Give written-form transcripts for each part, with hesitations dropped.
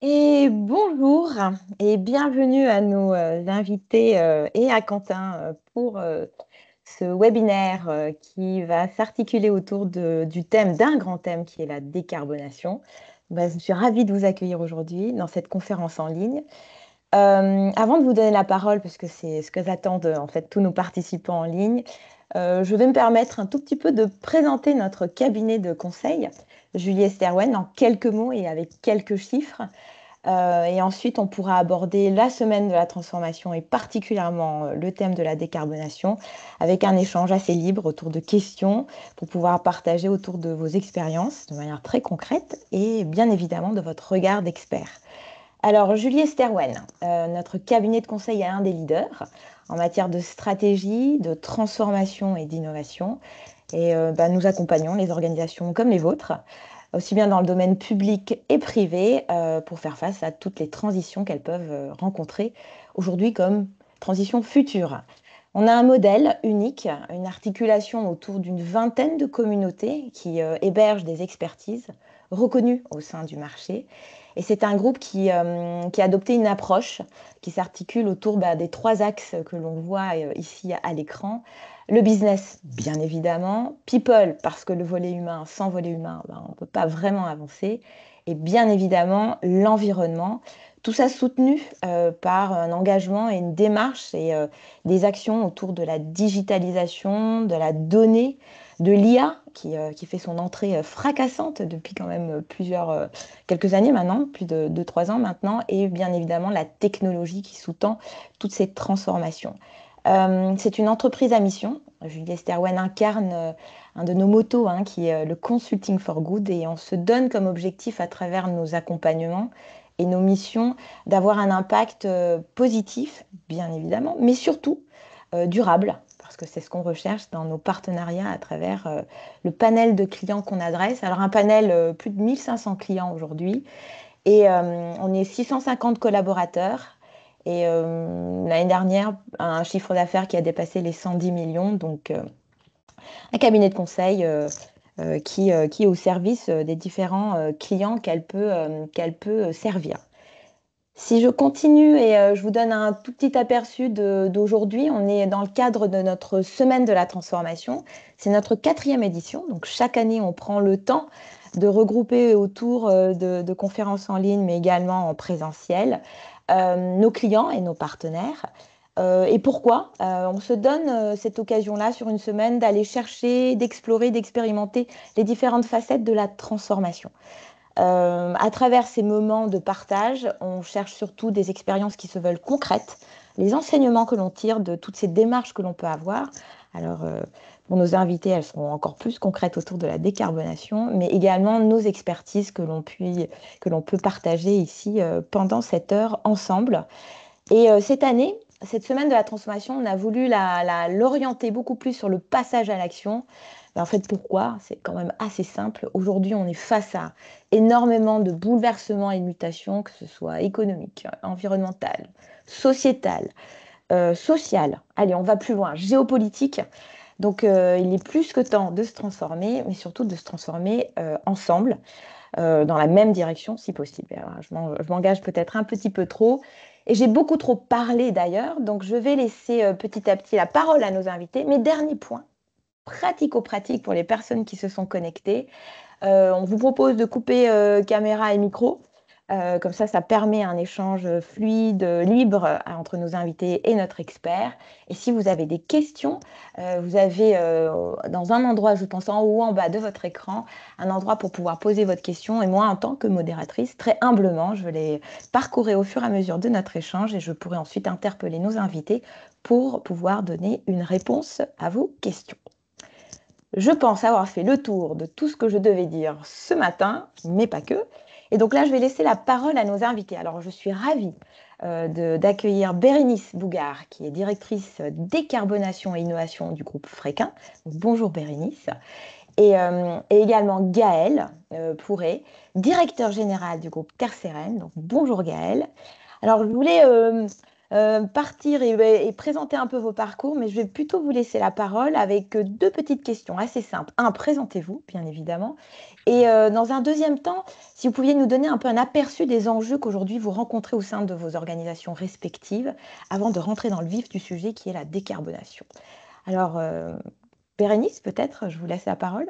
Et bonjour et bienvenue à nos invités et à Quentin pour ce webinaire qui va s'articuler autour du thème, d'un grand thème qui est la décarbonation. Je suis ravie de vous accueillir aujourd'hui dans cette conférence en ligne. Avant de vous donner la parole, parce que c'est ce que attendent en fait tous nos participants en ligne, je vais me permettre un tout petit peu de présenter notre cabinet de conseil, Julie Esterwen, en quelques mots et avec quelques chiffres. Et ensuite, on pourra aborder la semaine de la transformation et particulièrement le thème de la décarbonation avec un échange assez libre autour de questions pour pouvoir partager autour de vos expériences de manière très concrète et bien évidemment de votre regard d'expert. Alors, Julie Esterwen, notre cabinet de conseil est un des leaders en matière de stratégie, de transformation et d'innovation. Et nous accompagnons les organisations comme les vôtres aussi bien dans le domaine public et privé, pour faire face à toutes les transitions qu'elles peuvent rencontrer aujourd'hui comme transitions futures. On a un modèle unique, une articulation autour d'une vingtaine de communautés qui hébergent des expertises reconnues au sein du marché. Et c'est un groupe qui a adopté une approche qui s'articule autour des trois axes que l'on voit ici à l'écran. Le business, bien évidemment. People, parce que le volet humain, sans volet humain, on ne peut pas vraiment avancer. Et bien évidemment, l'environnement. Tout ça soutenu par un engagement et une démarche et des actions autour de la digitalisation, de la donnée, de l'IA qui fait son entrée fracassante depuis quand même quelques années maintenant, plus de 2-3 ans maintenant, et bien évidemment la technologie qui sous-tend toutes ces transformations. C'est une entreprise à mission. Julie Esterwen incarne un de nos motos, hein, qui est le Consulting for Good, et on se donne comme objectif à travers nos accompagnements et nos missions d'avoir un impact positif, bien évidemment, mais surtout durable, parce que c'est ce qu'on recherche dans nos partenariats à travers le panel de clients qu'on adresse. Alors un panel, plus de 1500 clients aujourd'hui, et on est 650 collaborateurs. Et l'année dernière, un chiffre d'affaires qui a dépassé les 110 millions. Donc, un cabinet de conseil qui est au service des différents clients qu'elle peut servir. Si je continue et je vous donne un tout petit aperçu d'aujourd'hui, on est dans le cadre de notre semaine de la transformation. C'est notre quatrième édition. Donc chaque année, on prend le temps de regrouper autour de conférences en ligne, mais également en présentiel, nos clients et nos partenaires. Et pourquoi on se donne cette occasion-là sur une semaine d'aller chercher, d'explorer, d'expérimenter les différentes facettes de la transformation. À travers ces moments de partage, on cherche surtout des expériences qui se veulent concrètes, les enseignements que l'on tire de toutes ces démarches que l'on peut avoir. Alors, pour nos invités, elles seront encore plus concrètes autour de la décarbonation, mais également nos expertises que l'on peut partager ici pendant cette heure ensemble. Et cette année, cette semaine de la transformation, on a voulu l'orienter beaucoup plus sur le passage à l'action. Mais en fait, pourquoi? C'est quand même assez simple. Aujourd'hui, on est face à énormément de bouleversements et de mutations, que ce soit économique, environnemental, sociétal, social. Allez, on va plus loin, géopolitique. Donc, il est plus que temps de se transformer, mais surtout de se transformer ensemble, dans la même direction si possible. Alors, je m'engage peut-être un petit peu trop. Et j'ai beaucoup trop parlé d'ailleurs, donc je vais laisser petit à petit la parole à nos invités. Mes derniers points pratico-pratiques pour les personnes qui se sont connectées. On vous propose de couper caméra et micro. Comme ça permet un échange fluide, libre entre nos invités et notre expert. Et si vous avez des questions, vous avez dans un endroit, je pense en haut ou en bas de votre écran, un endroit pour pouvoir poser votre question. Et moi, en tant que modératrice, très humblement, je les parcourir au fur et à mesure de notre échange et je pourrai ensuite interpeller nos invités pour pouvoir donner une réponse à vos questions. Je pense avoir fait le tour de tout ce que je devais dire ce matin, mais pas que. Et donc là, je vais laisser la parole à nos invités. Alors, je suis ravie d'accueillir Bérénice Bougard, qui est directrice décarbonation et innovation du groupe Fréquin. Donc, bonjour Bérénice. Et également Gaël Pourré, directeur général du groupe Terre Sereine. Donc, bonjour Gaël. Alors, je voulais partir et présenter un peu vos parcours, mais je vais plutôt vous laisser la parole avec deux petites questions assez simples. Un, présentez-vous, bien évidemment. Et dans un deuxième temps, si vous pouviez nous donner un peu un aperçu des enjeux qu'aujourd'hui vous rencontrez au sein de vos organisations respectives, avant de rentrer dans le vif du sujet qui est la décarbonation. Alors, Bérénice, peut-être, je vous laisse la parole.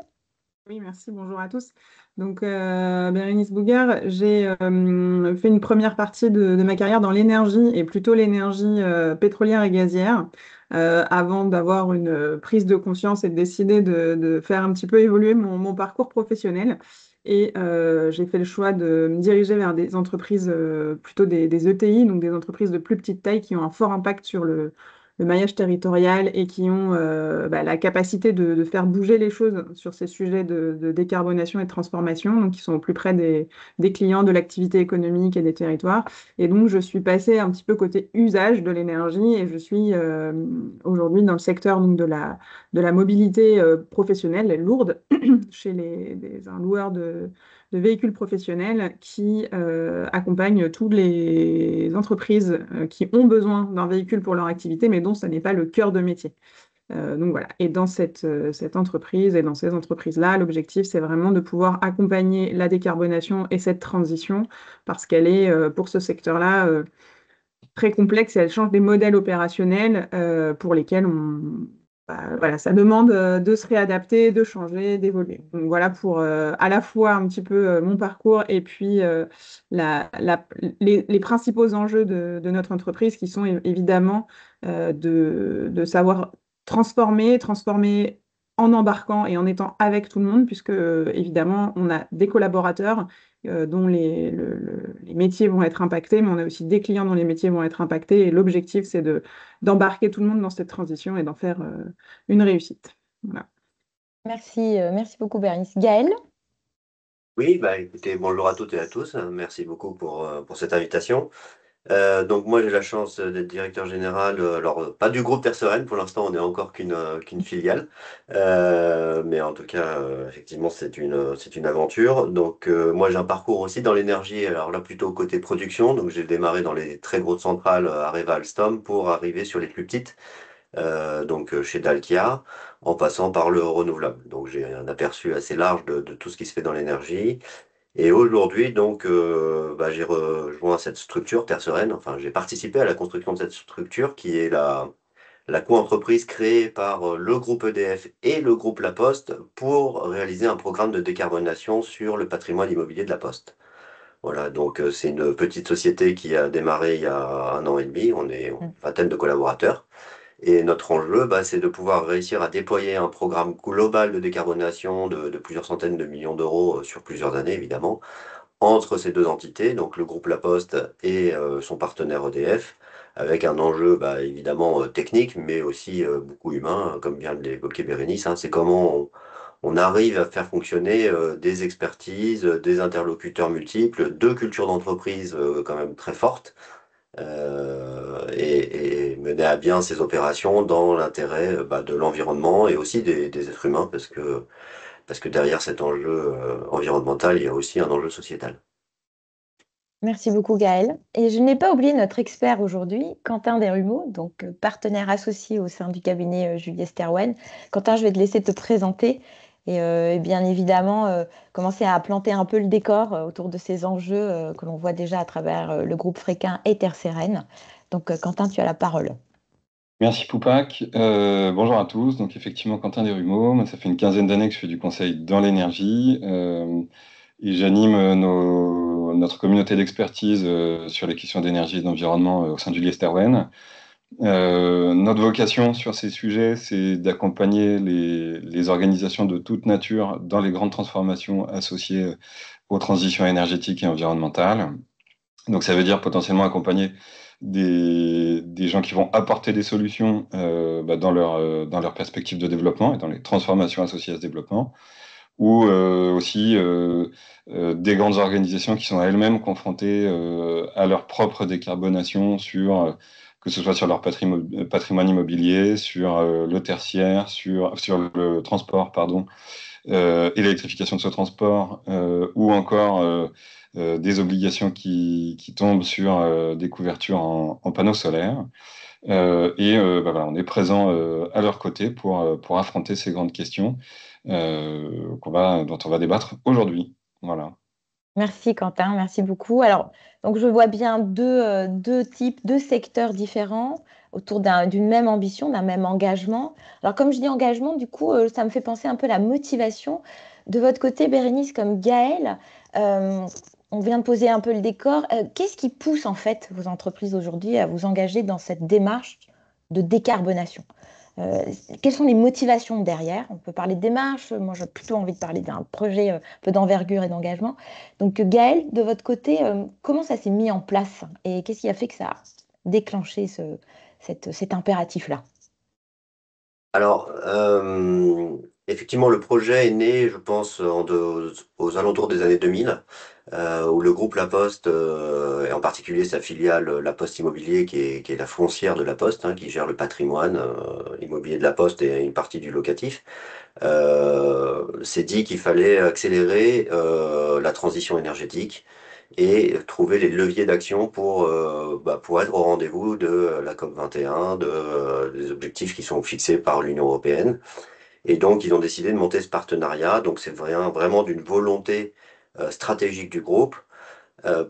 Oui, merci, bonjour à tous. Donc, Bérénice Bougard, j'ai fait une première partie de ma carrière dans l'énergie et plutôt l'énergie pétrolière et gazière, avant d'avoir une prise de conscience et de décider de faire un petit peu évoluer mon parcours professionnel. Et j'ai fait le choix de me diriger vers des entreprises, plutôt des ETI, donc des entreprises de plus petite taille qui ont un fort impact sur le maillage territorial et qui ont la capacité de faire bouger les choses sur ces sujets de décarbonation et de transformation, donc qui sont au plus près des clients, de l'activité économique et des territoires. Et donc, je suis passée un petit peu côté usage de l'énergie et je suis aujourd'hui dans le secteur donc, de la mobilité professionnelle lourde chez un loueur de véhicules professionnels qui accompagnent toutes les entreprises qui ont besoin d'un véhicule pour leur activité, mais dont ce n'est pas le cœur de métier. Donc voilà. Et dans cette entreprise et dans ces entreprises-là, l'objectif, c'est vraiment de pouvoir accompagner la décarbonation et cette transition parce qu'elle est, pour ce secteur-là, très complexe et elle change des modèles opérationnels pour lesquels voilà, ça demande de se réadapter, de changer, d'évoluer. Donc voilà pour à la fois un petit peu mon parcours et puis la- la- les principaux enjeux de notre entreprise qui sont évidemment de savoir transformer en embarquant et en étant avec tout le monde, puisque évidemment on a des collaborateurs dont les métiers vont être impactés, mais on a aussi des clients dont les métiers vont être impactés. Et l'objectif, c'est d'embarquer tout le monde dans cette transition et d'en faire une réussite. Voilà. Merci, merci beaucoup, Bérénice. Gaëlle? Oui, bah écoutez, bonjour à toutes et à tous. Merci beaucoup pour cette invitation. Donc moi j'ai la chance d'être directeur général, alors pas du groupe Terre Sereine, pour l'instant on n'est encore qu'une filiale. Mais en tout cas effectivement c'est une aventure. Donc moi j'ai un parcours aussi dans l'énergie, alors là plutôt côté production, donc j'ai démarré dans les très grosses centrales Areva, Alstom pour arriver sur les plus petites, chez Dalkia, en passant par le renouvelable. Donc j'ai un aperçu assez large de tout ce qui se fait dans l'énergie. Et aujourd'hui, donc, j'ai rejoint cette structure Terre Sereine. Enfin, j'ai participé à la construction de cette structure qui est la co-entreprise créée par le groupe EDF et le groupe La Poste pour réaliser un programme de décarbonation sur le patrimoine immobilier de La Poste. Voilà, donc c'est une petite société qui a démarré il y a 1 an et demi. On est une vingtaine de collaborateurs. Et notre enjeu, c'est de pouvoir réussir à déployer un programme global de décarbonation de plusieurs centaines de millions d'euros sur plusieurs années, évidemment entre ces deux entités, donc le groupe La Poste et son partenaire EDF, avec un enjeu évidemment technique, mais aussi beaucoup humain, comme vient de l'évoquer Bérénice. C'est comment on arrive à faire fonctionner des expertises, des interlocuteurs multiples, deux cultures d'entreprise quand même très fortes, et mener à bien ces opérations dans l'intérêt de l'environnement et aussi des êtres humains, parce que derrière cet enjeu environnemental, il y a aussi un enjeu sociétal. Merci beaucoup, Gaëlle. Et je n'ai pas oublié notre expert aujourd'hui, Quentin Desrumeaux, donc partenaire associé au sein du cabinet Juliet Sterwen. Quentin, je vais te laisser te présenter et bien évidemment commencer à planter un peu le décor autour de ces enjeux que l'on voit déjà à travers le groupe Fréquin et Terre Sereine. Donc, Quentin, tu as la parole. Merci Poupac. Bonjour à tous. Donc effectivement, Quentin Desrumeaux. Moi, ça fait une quinzaine d'années que je fais du conseil dans l'énergie et j'anime notre communauté d'expertise sur les questions d'énergie et d'environnement au sein du Liesterwen. Notre vocation sur ces sujets, c'est d'accompagner les organisations de toute nature dans les grandes transformations associées aux transitions énergétiques et environnementales. Donc ça veut dire potentiellement accompagner des gens qui vont apporter des solutions dans leur perspective de développement et dans les transformations associées à ce développement, ou aussi des grandes organisations qui sont elles-mêmes confrontées à leur propre décarbonation que ce soit sur leur patrimoine immobilier, sur le tertiaire, sur le transport, pardon, et l'électrification de ce transport, ou encore des obligations qui tombent sur des couvertures en panneaux solaires. Voilà, on est présent à leur côté pour affronter ces grandes questions dont on va débattre aujourd'hui. Voilà. Merci Quentin, merci beaucoup. Alors, donc je vois bien deux types, deux secteurs différents autour d'une même ambition, d'un même engagement. Alors, comme je dis engagement, du coup, ça me fait penser un peu à la motivation. De votre côté, Bérénice, comme Gaëlle, euh, on vient de poser un peu le décor. Qu'est-ce qui pousse en fait vos entreprises aujourd'hui à vous engager dans cette démarche de décarbonation? Euh, Quelles sont les motivations derrière? On peut parler de démarche. Moi, j'ai plutôt envie de parler d'un projet un peu d'envergure et d'engagement. Donc, Gaëlle, de votre côté, comment ça s'est mis en place et qu'est-ce qui a fait que ça a déclenché cet impératif-là? Alors, effectivement, le projet est né, je pense, aux alentours des années 2000, où le groupe La Poste, et en particulier sa filiale La Poste Immobilier, qui est la foncière de La Poste, hein, qui gère le patrimoine immobilier de La Poste et une partie du locatif, s'est dit qu'il fallait accélérer la transition énergétique et trouver les leviers d'action pour être au rendez-vous de la COP 21, des objectifs qui sont fixés par l'Union européenne. Et donc, ils ont décidé de monter ce partenariat. Donc, c'est vraiment d'une volonté stratégique du groupe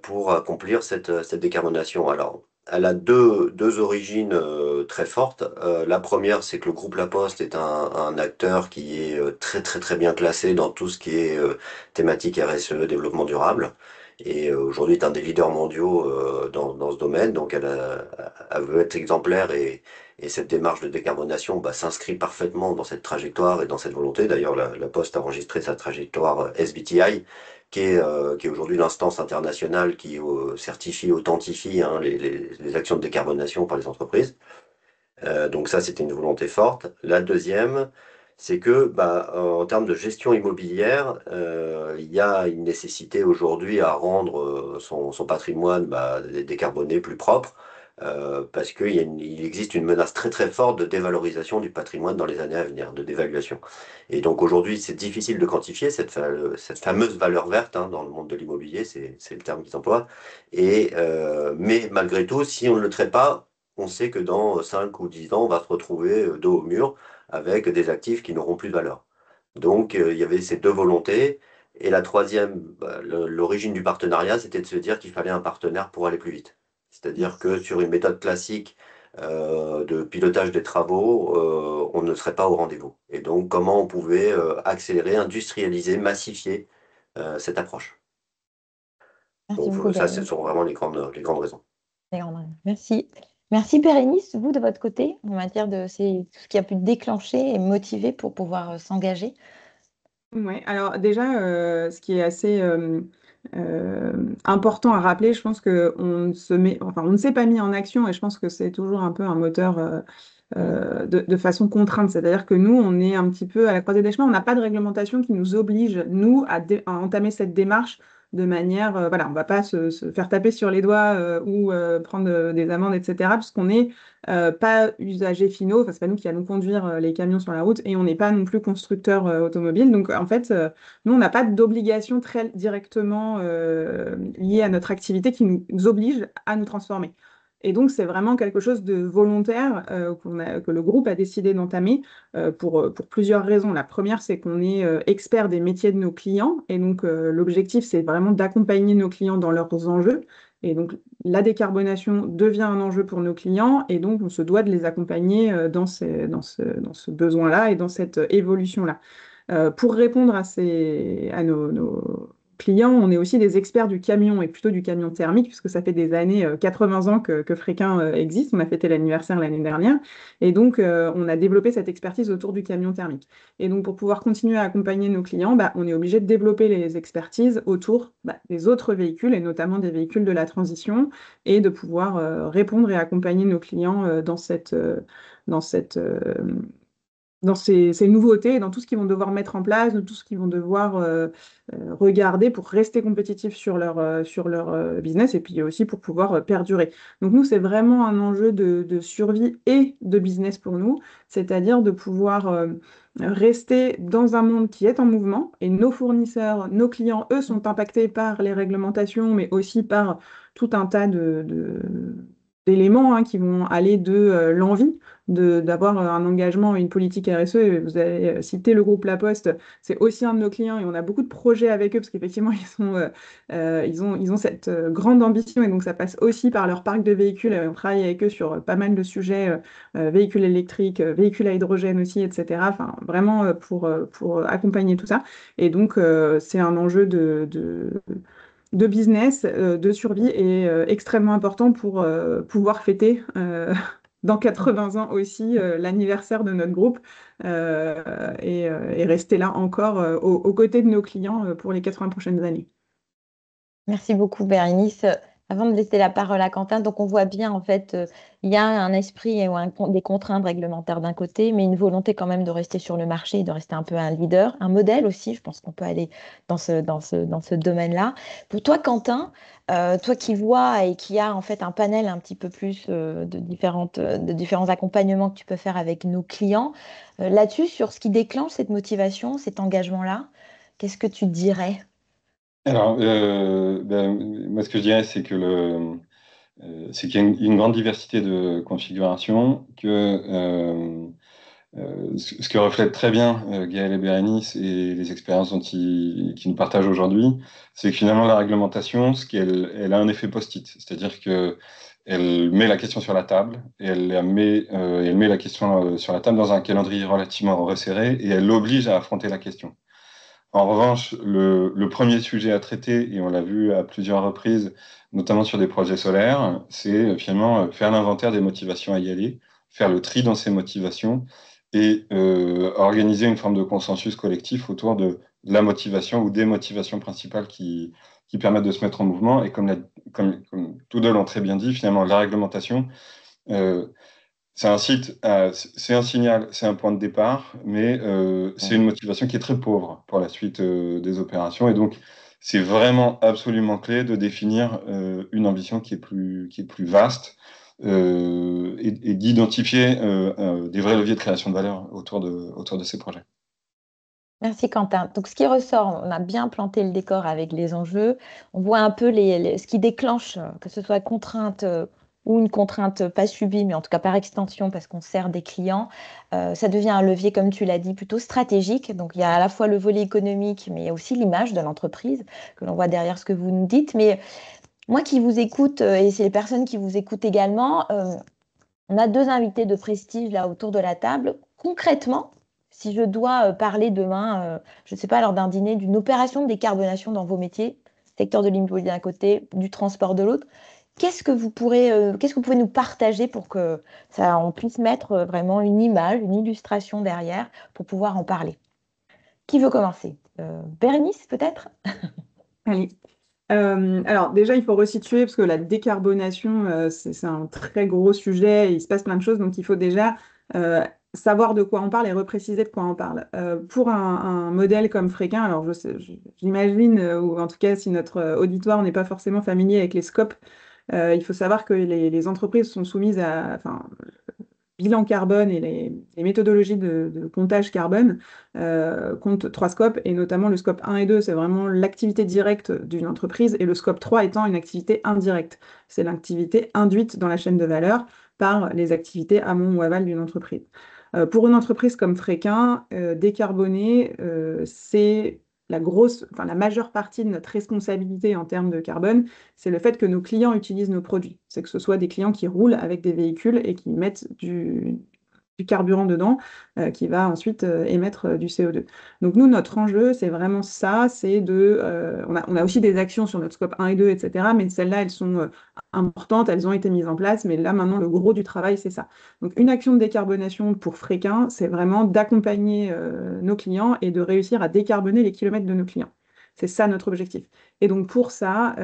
pour accomplir cette décarbonation. Alors, elle a deux origines très fortes. La première, c'est que le groupe La Poste est un acteur qui est très très très bien classé dans tout ce qui est thématique RSE, développement durable. Et aujourd'hui est un des leaders mondiaux dans ce domaine. Donc elle veut être exemplaire et cette démarche de décarbonation s'inscrit parfaitement dans cette trajectoire et dans cette volonté. D'ailleurs, la Poste a enregistré sa trajectoire SBTI qui est aujourd'hui l'instance internationale qui certifie, authentifie hein, les actions de décarbonation par les entreprises. Donc ça, c'était une volonté forte. La deuxième, c'est que en termes de gestion immobilière, il y a une nécessité aujourd'hui à rendre son patrimoine décarboné, plus propre, parce il existe une menace très très forte de dévalorisation du patrimoine dans les années à venir, de dévaluation. Et donc aujourd'hui, c'est difficile de quantifier cette fameuse valeur verte hein, dans le monde de l'immobilier, c'est le terme qu'ils emploient. Mais malgré tout, si on ne le traite pas, on sait que dans 5 ou 10 ans, on va se retrouver dos au mur avec des actifs qui n'auront plus de valeur. Donc, il y avait ces deux volontés. Et la troisième, l'origine du partenariat, c'était de se dire qu'il fallait un partenaire pour aller plus vite. C'est-à-dire que sur une méthode classique de pilotage des travaux, on ne serait pas au rendez-vous. Et donc, comment on pouvait accélérer, industrialiser, massifier cette approche. Merci Donc, beaucoup, ça, ce Bérénice. sont vraiment les grandes raisons. Merci. Merci, Bérénice. Vous, de votre côté, en matière de tout ce qui a pu déclencher et motiver pour pouvoir s'engager. Ouais, alors déjà, ce qui est assez important à rappeler, je pense on ne s'est pas mis en action et je pense que c'est toujours un peu un moteur de façon contrainte. C'est-à-dire que nous, on est un petit peu à la croisée des chemins. On n'a pas de réglementation qui nous oblige, nous, à entamer cette démarche de manière, voilà, on ne va pas se faire taper sur les doigts ou prendre des amendes, etc., puisqu'on n'est pas usagers finaux. Enfin, c'est pas nous qui allons conduire les camions sur la route et on n'est pas non plus constructeur automobile. Donc, en fait, nous, on n'a pas d'obligation très directement liée à notre activité qui nous oblige à nous transformer. Et donc, c'est vraiment quelque chose de volontaire que le groupe a décidé d'entamer pour plusieurs raisons. La première, c'est qu'on est expert des métiers de nos clients. Et donc, l'objectif, c'est vraiment d'accompagner nos clients dans leurs enjeux. Et donc, la décarbonation devient un enjeu pour nos clients. Et donc, on se doit de les accompagner dans ce besoin-là et dans cette évolution-là. Pour répondre à nos clients, on est aussi des experts du camion et plutôt du camion thermique, puisque ça fait des années, 80 ans que Fréquin existe. On a fêté l'anniversaire l'année dernière. Et donc, on a développé cette expertise autour du camion thermique. Et donc, pour pouvoir continuer à accompagner nos clients, on est obligé de développer les expertises autour des autres véhicules, et notamment des véhicules de la transition, et de pouvoir répondre et accompagner nos clients dans cette dans ces nouveautés, dans tout ce qu'ils vont devoir mettre en place, dans tout ce qu'ils vont devoir regarder pour rester compétitifs sur leur business et puis aussi pour pouvoir perdurer. Donc nous, c'est vraiment un enjeu de survie et de business pour nous, c'est-à-dire de pouvoir rester dans un monde qui est en mouvement et nos fournisseurs, nos clients, eux, sont impactés par les réglementations, mais aussi par tout un tas d'éléments qui vont aller de l'envie d'avoir un engagement et une politique RSE. Et vous avez cité le groupe La Poste, c'est aussi un de nos clients et on a beaucoup de projets avec eux parce qu'effectivement, ils ont cette grande ambition et donc ça passe aussi par leur parc de véhicules. On travaille avec eux sur pas mal de sujets, véhicules électriques, véhicules à hydrogène aussi, etc. Enfin, vraiment pour accompagner tout ça. Et donc, c'est un enjeu de business, de survie et extrêmement important pour pouvoir fêter dans 80 ans aussi l'anniversaire de notre groupe et rester là encore aux côtés de nos clients pour les 80 prochaines années. Merci beaucoup, Bérénice. Avant de laisser la parole à Quentin, donc on voit bien, en fait, il y a un esprit ou des contraintes réglementaires d'un côté, mais une volonté quand même de rester sur le marché, de rester un peu un leader, un modèle aussi. Je pense qu'on peut aller dans ce domaine-là. Pour toi, Quentin, toi qui vois et qui a en fait un panel un petit peu plus de différents accompagnements que tu peux faire avec nos clients, là-dessus, sur ce qui déclenche cette motivation, cet engagement-là, qu'est-ce que tu dirais? Alors, moi, ce que je dirais, c'est que c'est qu'il y a une grande diversité de configurations, que ce que reflètent très bien Gaël et Bérénice et les expériences qu'ils nous partagent aujourd'hui, c'est que finalement la réglementation, elle a un effet post-it, c'est-à-dire que elle met la question sur la table et elle met la question sur la table dans un calendrier relativement resserré et elle l'oblige à affronter la question. En revanche, le premier sujet à traiter, et on l'a vu à plusieurs reprises, notamment sur des projets solaires, c'est finalement faire l'inventaire des motivations à y aller, faire le tri dans ces motivations et organiser une forme de consensus collectif autour de la motivation ou des motivations principales qui permettent de se mettre en mouvement. Et comme tous deux l'ont très bien dit, finalement, la réglementation, euh, c'est un site, c'est un signal, c'est un point de départ, mais c'est une motivation qui est très pauvre pour la suite des opérations. Et donc, c'est vraiment absolument clé de définir une ambition qui est plus vaste et d'identifier des vrais leviers de création de valeur autour de ces projets. Merci Quentin. Donc, ce qui ressort, on a bien planté le décor avec les enjeux. On voit un peu ce qui déclenche, que ce soit contrainte ou une contrainte pas subie, mais en tout cas par extension, parce qu'on sert des clients. Ça devient un levier, comme tu l'as dit, plutôt stratégique. Donc, il y a à la fois le volet économique, mais il y a aussi l'image de l'entreprise que l'on voit derrière ce que vous nous dites. Mais moi qui vous écoute, et c'est les personnes qui vous écoutent également, on a deux invités de prestige là autour de la table. Concrètement, si je dois parler demain, je ne sais pas, lors d'un dîner, d'une opération de décarbonation dans vos métiers, secteur de l'immobilier d'un côté, du transport de l'autre, qu'est-ce que vous pouvez nous partager pour que on puisse mettre vraiment une image, une illustration derrière pour pouvoir en parler? Qui veut commencer? Bérénice, peut-être? Allez. Alors déjà, il faut resituer parce que la décarbonation, c'est un très gros sujet, il se passe plein de choses, donc il faut déjà savoir de quoi on parle et repréciser de quoi on parle. Pour un modèle comme Fréquin, alors j'imagine, ou en tout cas si notre auditoire n'est pas forcément familier avec les scopes, il faut savoir que les entreprises sont soumises à, enfin, bilan carbone et les méthodologies de comptage carbone comptent trois scopes, et notamment le scope 1 et 2, c'est vraiment l'activité directe d'une entreprise, et le scope 3 étant une activité indirecte. C'est l'activité induite dans la chaîne de valeur par les activités amont ou aval d'une entreprise. Pour une entreprise comme Fréquin, décarboner, c'est la majeure partie de notre responsabilité en termes de carbone, c'est le fait que nos clients utilisent nos produits. C'est que ce soit des clients qui roulent avec des véhicules et qui mettent du carburant dedans, qui va ensuite émettre du CO2. Donc nous, notre enjeu, c'est vraiment ça, on a aussi des actions sur notre scope 1 et 2, etc., mais celles-là, elles sont importantes, elles ont été mises en place, mais là, maintenant, le gros du travail, c'est ça. Donc une action de décarbonation pour Fréquin, c'est vraiment d'accompagner nos clients et de réussir à décarboner les kilomètres de nos clients. C'est ça notre objectif. Et donc pour ça,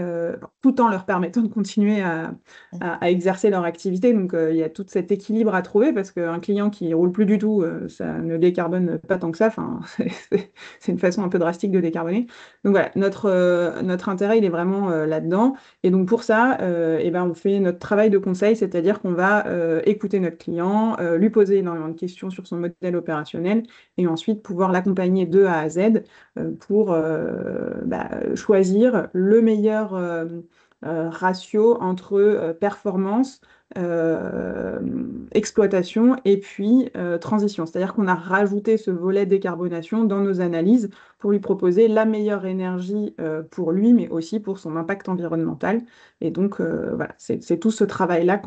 tout en leur permettant de continuer à exercer leur activité, donc il y a tout cet équilibre à trouver parce qu'un client qui roule plus du tout, ça ne décarbone pas tant que ça. Enfin, c'est une façon un peu drastique de décarboner. Donc voilà, notre intérêt, il est vraiment là-dedans. Et donc pour ça, eh ben, on fait notre travail de conseil, c'est-à-dire qu'on va écouter notre client, lui poser énormément de questions sur son modèle opérationnel et ensuite pouvoir l'accompagner de A à Z pour choisir le meilleur ratio entre performance, euh, exploitation et puis transition. C'est-à-dire qu'on a rajouté ce volet décarbonation dans nos analyses pour lui proposer la meilleure énergie pour lui, mais aussi pour son impact environnemental. Et donc, voilà, c'est tout ce travail-là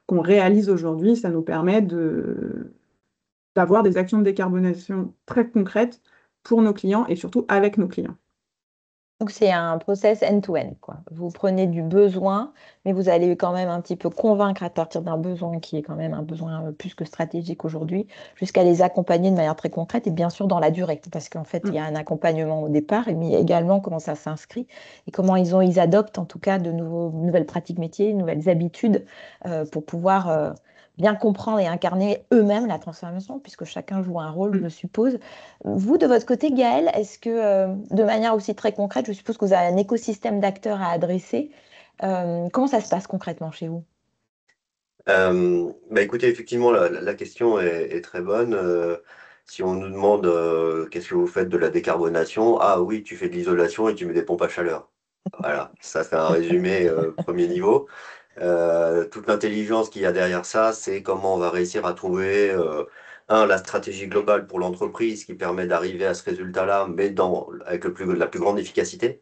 qu'on réalise aujourd'hui. Ça nous permet d'avoir des actions de décarbonation très concrètes pour nos clients et surtout avec nos clients. Donc, c'est un process end-to-end, quoi. Vous prenez du besoin, mais vous allez quand même un petit peu convaincre à partir d'un besoin qui est quand même un besoin plus que stratégique aujourd'hui, jusqu'à les accompagner de manière très concrète et bien sûr dans la durée. Parce qu'en fait, il y a un accompagnement au départ, mais également comment ça s'inscrit et comment ils adoptent en tout cas de nouvelles pratiques métiers, de nouvelles habitudes pour pouvoir bien comprendre et incarner eux-mêmes la transformation, puisque chacun joue un rôle, je suppose. Vous, de votre côté, Gaëlle, est-ce que, de manière aussi très concrète, je suppose que vous avez un écosystème d'acteurs à adresser. Comment ça se passe concrètement chez vous? Écoutez, effectivement, la question est très bonne. Si on nous demande qu'est-ce que vous faites de la décarbonation, ah oui, tu fais de l'isolation et tu mets des pompes à chaleur. Voilà, ça c'est un résumé premier niveau. Toute l'intelligence qu'il y a derrière ça, c'est comment on va réussir à trouver, la stratégie globale pour l'entreprise qui permet d'arriver à ce résultat-là, mais avec la plus grande efficacité.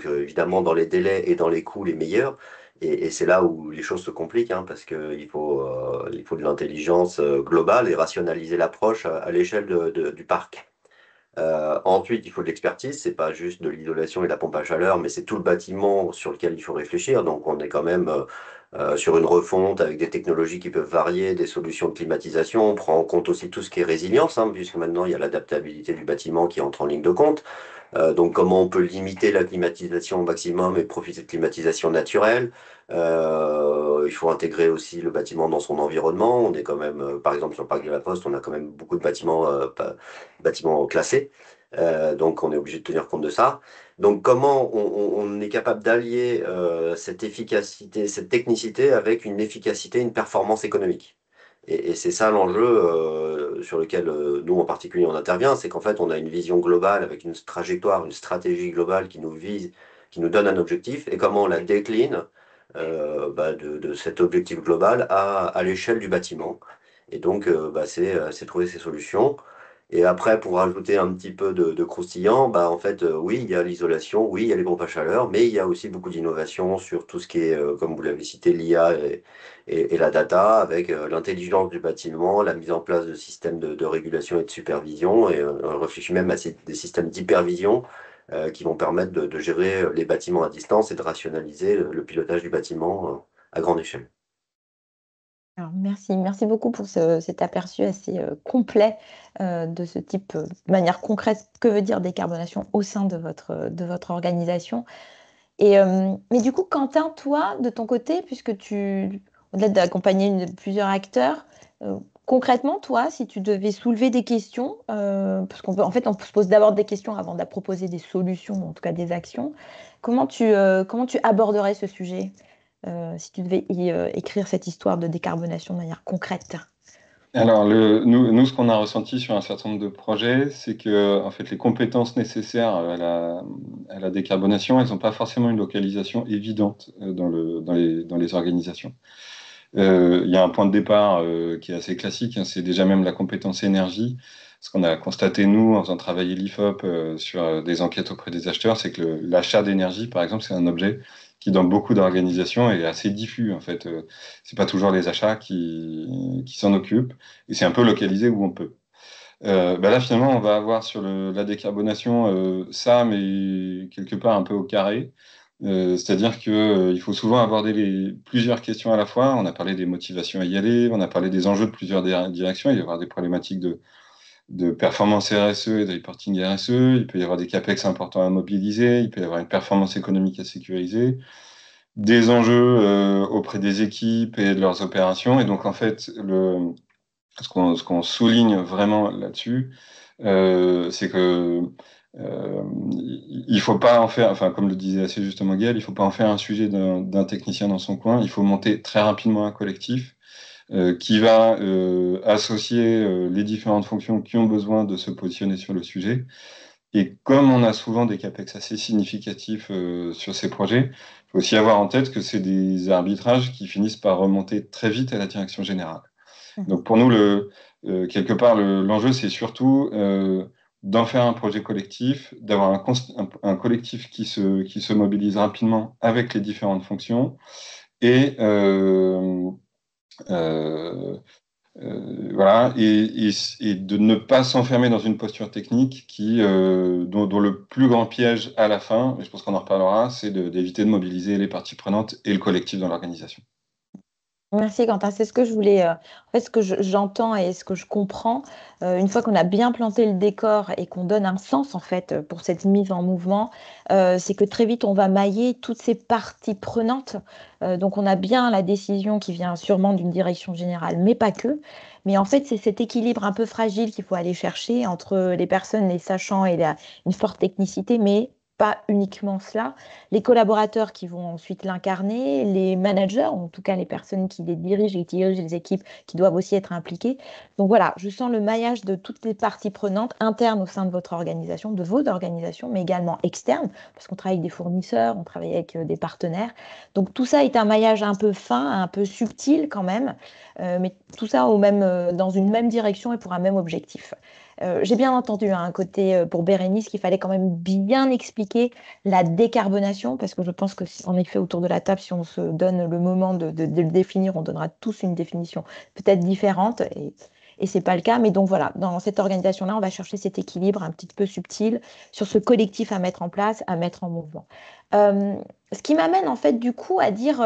Évidemment, dans les délais et dans les coûts les meilleurs. Et c'est là où les choses se compliquent, hein, parce qu'il faut de l'intelligence globale et rationaliser l'approche à l'échelle du parc. Ensuite, il faut de l'expertise, c'est pas juste de l'isolation et de la pompe à chaleur, mais c'est tout le bâtiment sur lequel il faut réfléchir. Donc, on est quand même sur une refonte avec des technologies qui peuvent varier, des solutions de climatisation. On prend en compte aussi tout ce qui est résilience, hein, puisque maintenant il y a l'adaptabilité du bâtiment qui entre en ligne de compte. Donc, comment on peut limiter la climatisation au maximum et profiter de climatisation naturelle. Il faut intégrer aussi le bâtiment dans son environnement. On est quand même, par exemple, sur le parc de la Poste, on a quand même beaucoup de bâtiments classés. Donc, on est obligé de tenir compte de ça. Donc, comment on est capable d'allier cette efficacité, cette technicité avec une efficacité, une performance économique? Et c'est ça l'enjeu sur lequel nous en particulier on intervient, c'est qu'en fait on a une vision globale avec une trajectoire, une stratégie globale qui nous vise, qui nous donne un objectif, et comment on la décline de cet objectif global à l'échelle du bâtiment. Et donc c'est trouver ces solutions. Et après, pour rajouter un petit peu de croustillant, en fait, oui, il y a l'isolation, oui, il y a les pompes à chaleur, mais il y a aussi beaucoup d'innovation sur tout ce qui est, comme vous l'avez cité, l'IA et la data, avec l'intelligence du bâtiment, la mise en place de systèmes de régulation et de supervision, et on réfléchit même à des systèmes d'hypervision qui vont permettre de gérer les bâtiments à distance et de rationaliser le pilotage du bâtiment à grande échelle. Alors, merci beaucoup pour cet aperçu assez complet de ce type, de manière concrète, que veut dire décarbonation au sein de votre organisation. Mais du coup, Quentin, toi, de ton côté, puisque au-delà d'accompagner plusieurs acteurs, concrètement, toi, si tu devais soulever des questions, parce en fait, on se pose d'abord des questions avant de proposer des solutions, ou en tout cas des actions, comment tu aborderais ce sujet, si tu devais écrire cette histoire de décarbonation de manière concrète? Alors, nous, ce qu'on a ressenti sur un certain nombre de projets, c'est que en fait, les compétences nécessaires à la décarbonation, elles n'ont pas forcément une localisation évidente dans les organisations. Il y a un point de départ qui est assez classique, hein, c'est déjà même la compétence énergie. Ce qu'on a constaté, nous, en faisant travailler l'IFOP sur des enquêtes auprès des acheteurs, c'est que l'achat d'énergie, par exemple, c'est un objet qui, dans beaucoup d'organisations, est assez diffus. En fait, c'est pas toujours les achats qui s'en occupent, et c'est un peu localisé où on peut. Là, finalement, on va avoir sur la décarbonation ça, mais quelque part un peu au carré. C'est-à-dire qu'il faut souvent aborder plusieurs questions à la fois. On a parlé des motivations à y aller, on a parlé des enjeux de plusieurs directions. Il va y avoir des problématiques de performance RSE et de reporting RSE, il peut y avoir des CAPEX importants à mobiliser, il peut y avoir une performance économique à sécuriser, des enjeux auprès des équipes et de leurs opérations. Et donc, en fait, ce qu'on souligne vraiment là-dessus, c'est que il faut pas en faire, enfin, comme le disait assez justement Gaël, il faut pas en faire un sujet d'un technicien dans son coin. Il faut monter très rapidement un collectif qui va associer les différentes fonctions qui ont besoin de se positionner sur le sujet. Et comme on a souvent des CAPEX assez significatifs sur ces projets, il faut aussi avoir en tête que c'est des arbitrages qui finissent par remonter très vite à la direction générale. Donc pour nous, quelque part, l'enjeu, c'est surtout d'en faire un projet collectif, d'avoir un collectif qui se mobilise rapidement avec les différentes fonctions et euh, voilà, et de ne pas s'enfermer dans une posture technique dont le plus grand piège à la fin, et je pense qu'on en reparlera, c'est d'éviter de mobiliser les parties prenantes et le collectif dans l'organisation. Merci Quentin, c'est ce que je voulais, en fait, ce que j'entends et ce que je comprends, une fois qu'on a bien planté le décor et qu'on donne un sens en fait pour cette mise en mouvement, c'est que très vite on va mailler toutes ces parties prenantes. Donc on a bien la décision qui vient sûrement d'une direction générale, mais pas que. Mais en fait, c'est cet équilibre un peu fragile qu'il faut aller chercher entre les personnes, les sachants et une forte technicité, mais pas uniquement cela, les collaborateurs qui vont ensuite l'incarner, les managers, en tout cas les personnes qui les dirigent et qui dirigent les équipes qui doivent aussi être impliquées. Donc voilà, je sens le maillage de toutes les parties prenantes internes au sein de votre organisation, de vos organisations, mais également externes, parce qu'on travaille avec des fournisseurs, on travaille avec des partenaires. Donc tout ça est un maillage un peu fin, un peu subtil quand même, mais tout ça dans une même direction et pour un même objectif. J'ai bien entendu un côté pour Bérénice qu'il fallait quand même bien expliquer la décarbonation, parce que je pense que, en effet, autour de la table, si on se donne le moment de le définir, on donnera tous une définition peut-être différente, et ce n'est pas le cas. Mais donc voilà, dans cette organisation-là, on va chercher cet équilibre un petit peu subtil sur ce collectif à mettre en place, à mettre en mouvement. Euh, Ce qui m'amène en fait du coup à dire...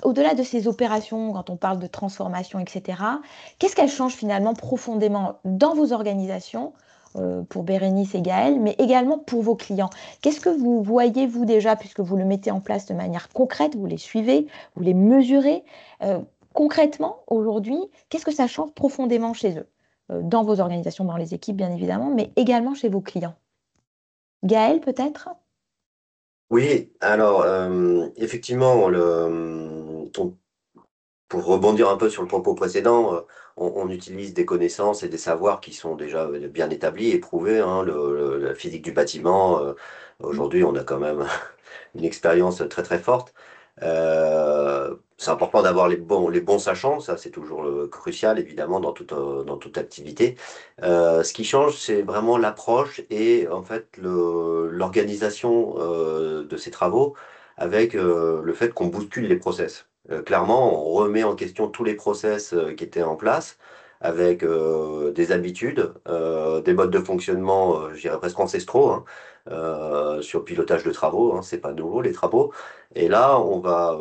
au-delà de ces opérations, quand on parle de transformation, etc., qu'est-ce qu'elle change finalement profondément dans vos organisations, pour Bérénice et Gaël, mais également pour vos clients? Qu'est-ce que vous voyez, vous déjà, puisque vous le mettez en place de manière concrète, vous les suivez, vous les mesurez, concrètement, aujourd'hui, qu'est-ce que ça change profondément chez eux? Dans vos organisations, dans les équipes, bien évidemment, mais également chez vos clients. Gaël, peut-être? Oui, alors effectivement, pour rebondir un peu sur le propos précédent, on utilise des connaissances et des savoirs qui sont déjà bien établis, éprouvés, hein, la physique du bâtiment. Aujourd'hui, on a quand même une expérience très très forte. C'est important d'avoir les bons sachants, ça c'est toujours crucial évidemment dans toute activité. Ce qui change, c'est vraiment l'approche et en fait l'organisation de ces travaux avec le fait qu'on bouscule les process. Clairement, on remet en question tous les process qui étaient en place avec des habitudes, des modes de fonctionnement, je dirais presque ancestraux, hein, sur le pilotage de travaux, hein, c'est pas nouveau les travaux. Et là, on va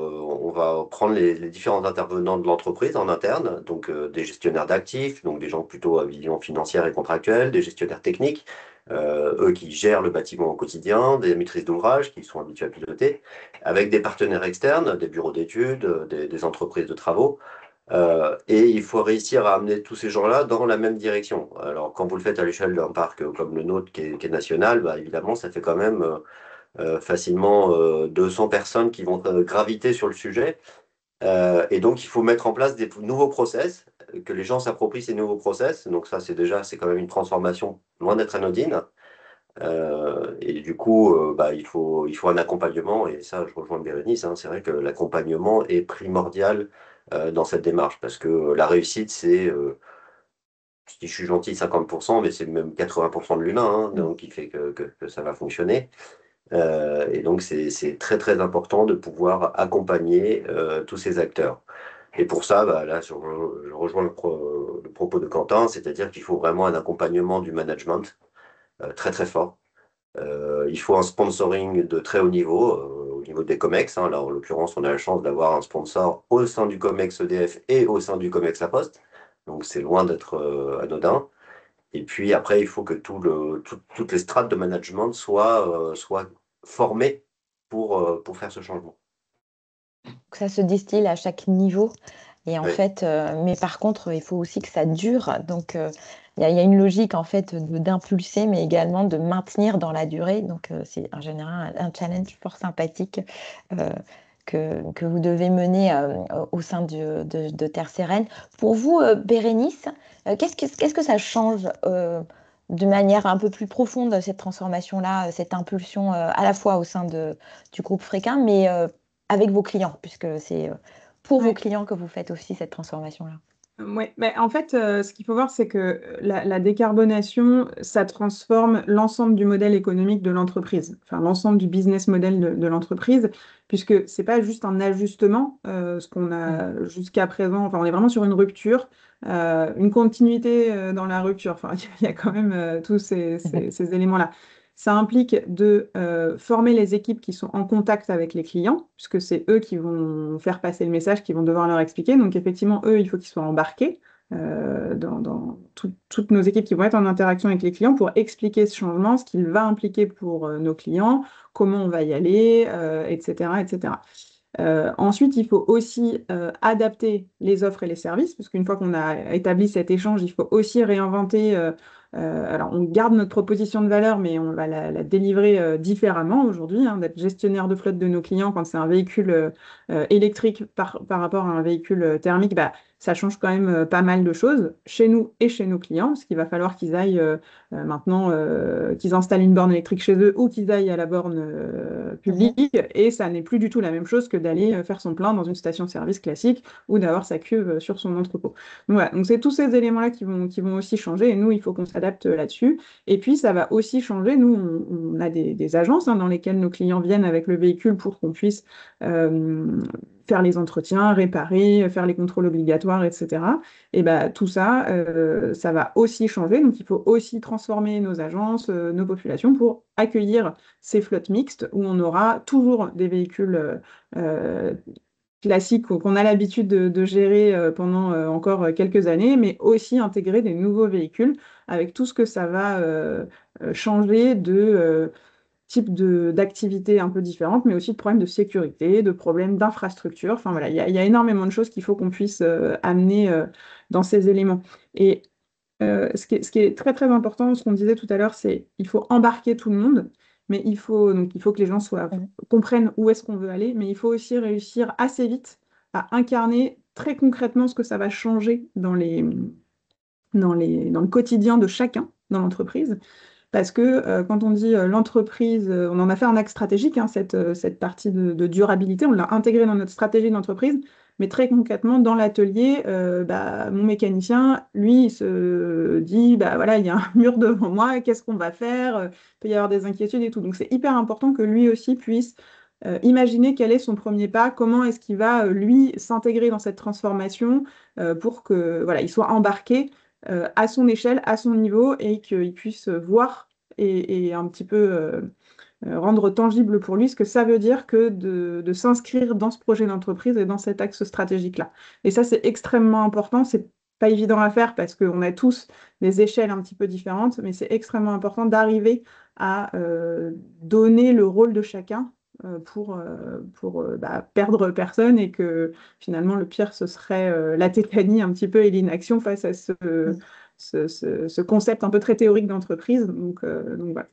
prendre les différents intervenants de l'entreprise en interne, donc des gestionnaires d'actifs, donc des gens plutôt à vision financière et contractuelle, des gestionnaires techniques, eux qui gèrent le bâtiment au quotidien, des maîtrises d'ouvrage qui sont habitués à piloter, avec des partenaires externes, des bureaux d'études, des entreprises de travaux. Et il faut réussir à amener tous ces gens-là dans la même direction. Alors, quand vous le faites à l'échelle d'un parc comme le nôtre qui est national, bah, évidemment, ça fait quand même facilement 200 personnes qui vont graviter sur le sujet. Et donc, il faut mettre en place des nouveaux process, que les gens s'approprient ces nouveaux process. Donc ça, c'est quand même une transformation loin d'être anodine. Et du coup, bah, il faut un accompagnement. Et ça, je rejoins Bérénice, hein, c'est vrai que l'accompagnement est primordial dans cette démarche. Parce que la réussite, si je suis gentil, 50%, mais c'est même 80% de l'humain, hein, donc qui fait que ça va fonctionner. Et donc, c'est très, très important de pouvoir accompagner tous ces acteurs. Et pour ça, bah, là, je rejoins le propos de Quentin, c'est-à-dire qu'il faut vraiment un accompagnement du management très, très fort. Il faut un sponsoring de très haut niveau, au niveau des COMEX, hein. Là, en l'occurrence, on a la chance d'avoir un sponsor au sein du COMEX EDF et au sein du COMEX La Poste. Donc c'est loin d'être anodin. Et puis après, il faut que toutes les strates de management soient formées pour faire ce changement. Que ça se distille à chaque niveau. Et en Oui, fait, mais par contre, il faut aussi que ça dure. Donc, il y a une logique en fait d'impulser, mais également de maintenir dans la durée. Donc, c'est en général un challenge fort sympathique euh, que vous devez mener au sein de Terre Sereine. Pour vous, Bérénice, qu'est-ce que ça change de manière un peu plus profonde, cette transformation-là, cette impulsion à la fois au sein du groupe Fréquin, mais avec vos clients, puisque c'est pour vos Ouais. clients que vous faites aussi cette transformation-là. Ouais, mais en fait, ce qu'il faut voir, c'est que la décarbonation, ça transforme l'ensemble du modèle économique de l'entreprise, enfin l'ensemble du business model de l'entreprise, puisque c'est pas juste un ajustement, ce qu'on Mm. a jusqu'à présent, enfin on est vraiment sur une rupture, une continuité dans la rupture, enfin il y a quand même tous ces éléments-là. Ça implique de former les équipes qui sont en contact avec les clients, puisque c'est eux qui vont faire passer le message, qui vont devoir leur expliquer. Donc effectivement, eux, il faut qu'ils soient embarqués dans toutes nos équipes qui vont être en interaction avec les clients pour expliquer ce changement, ce qu'il va impliquer pour nos clients, comment on va y aller, etc., etc. Ensuite, il faut aussi adapter les offres et les services, parce qu'une fois qu'on a établi cet échange, il faut aussi réinventer. Alors, on garde notre proposition de valeur, mais on va la délivrer différemment aujourd'hui, hein, d'être gestionnaire de flotte de nos clients quand c'est un véhicule électrique par rapport à un véhicule thermique, bah, ça change quand même pas mal de choses chez nous et chez nos clients, parce qu'il va falloir qu'ils aillent maintenant, qu'ils installent une borne électrique chez eux ou qu'ils aillent à la borne Mhm. publique, et ça n'est plus du tout la même chose que d'aller faire son plein dans une station-service classique ou d'avoir sa cuve sur son entrepôt. Donc, voilà. Donc c'est tous ces éléments-là qui vont aussi changer, et nous, il faut qu'on s'adapte là-dessus. Et puis, ça va aussi changer. Nous, on a des agences hein, dans lesquelles nos clients viennent avec le véhicule pour qu'on puisse faire les entretiens, réparer, faire les contrôles obligatoires, etc. Et ben, tout ça, ça va aussi changer. Donc, il faut aussi transformer nos agences, nos populations pour accueillir ces flottes mixtes où on aura toujours des véhicules euh, classiques qu'on a l'habitude de gérer pendant encore quelques années, mais aussi intégrer des nouveaux véhicules avec tout ce que ça va changer de type d'activités un peu différentes, mais aussi de problèmes de sécurité, de problèmes d'infrastructure. Enfin voilà, il y a énormément de choses qu'il faut qu'on puisse amener dans ces éléments. Et ce qui est très très important, ce qu'on disait tout à l'heure, c'est il faut embarquer tout le monde, mais il faut que les gens Mhm. comprennent où est-ce qu'on veut aller, mais il faut aussi réussir assez vite à incarner très concrètement ce que ça va changer dans le quotidien de chacun dans l'entreprise. Parce que quand on dit l'entreprise, on en a fait un axe stratégique, hein, cette partie de durabilité, on l'a intégrée dans notre stratégie d'entreprise, mais très concrètement, dans l'atelier, bah, mon mécanicien, lui, il se dit, bah, voilà, il y a un mur devant moi, qu'est-ce qu'on va faire? Il peut y avoir des inquiétudes et tout. Donc c'est hyper important que lui aussi puisse imaginer quel est son premier pas, comment est-ce qu'il va, lui, s'intégrer dans cette transformation pour que, voilà, il soit embarqué à son échelle, à son niveau, et qu'il puisse voir et un petit peu rendre tangible pour lui ce que ça veut dire que de s'inscrire dans ce projet d'entreprise et dans cet axe stratégique-là. Et ça, c'est extrêmement important. C'est pas évident à faire parce qu'on a tous des échelles un petit peu différentes, mais c'est extrêmement important d'arriver à donner le rôle de chacun pour perdre personne, et que finalement le pire ce serait la tétanie un petit peu et l'inaction face à ce concept un peu très théorique d'entreprise. Donc voilà.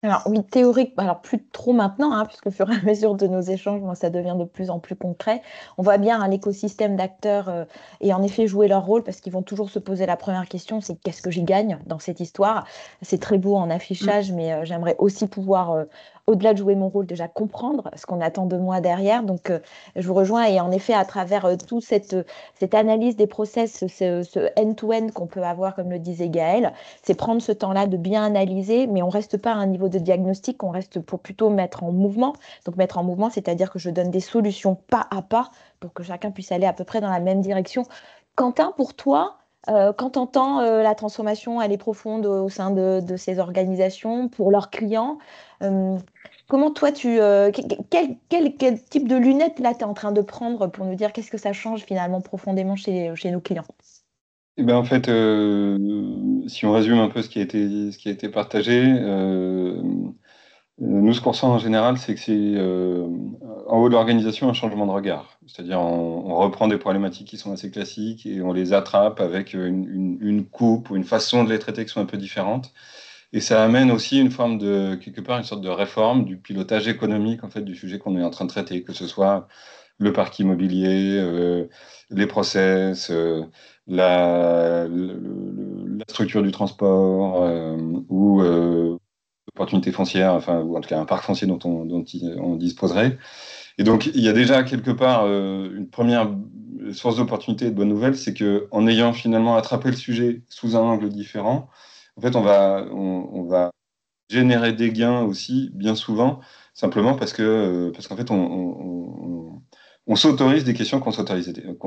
Alors oui, théorique, alors plus trop maintenant, hein, puisque au fur et à mesure de nos échanges, moi, ça devient de plus en plus concret. On voit bien hein, l'écosystème d'acteurs et en effet jouer leur rôle parce qu'ils vont toujours se poser la première question, c'est qu'est-ce que j'y gagne dans cette histoire? C'est très beau en Mm. affichage, mais j'aimerais aussi pouvoir, au-delà de jouer mon rôle, déjà comprendre ce qu'on attend de moi derrière. Donc je vous rejoins et en effet, à travers toute cette analyse des process, ce end-to-end qu'on peut avoir, comme le disait Gaël, c'est prendre ce temps-là de bien analyser, mais on reste pas à un niveau de diagnostic, on reste pour plutôt mettre en mouvement. Donc mettre en mouvement, c'est-à-dire que je donne des solutions pas à pas pour que chacun puisse aller à peu près dans la même direction. Quentin, pour toi, quand tu entends la transformation, elle est profonde au sein de ces organisations, pour leurs clients, euh, comment toi, quel type de lunettes là, tu es en train de prendre pour nous dire qu'est-ce que ça change finalement profondément chez nos clients? Eh ben, en fait, si on résume un peu ce qui a été partagé, nous, ce qu'on ressent en général, c'est que c'est en haut de l'organisation un changement de regard. C'est-à-dire, on reprend des problématiques qui sont assez classiques et on les attrape avec une coupe ou une façon de les traiter qui sont un peu différentes. Et ça amène aussi une forme de, quelque part, une sorte de réforme du pilotage économique, en fait, du sujet qu'on est en train de traiter, que ce soit le parc immobilier, les process, la structure du transport, ou opportunités foncières, enfin, ou en tout cas un parc foncier on disposerait. Et donc, il y a déjà quelque part une première source d'opportunité et de bonnes nouvelles, c'est que en ayant finalement attrapé le sujet sous un angle différent, en fait, on va générer des gains aussi, bien souvent, simplement parce qu'en fait, on s'autorise des questions qu'on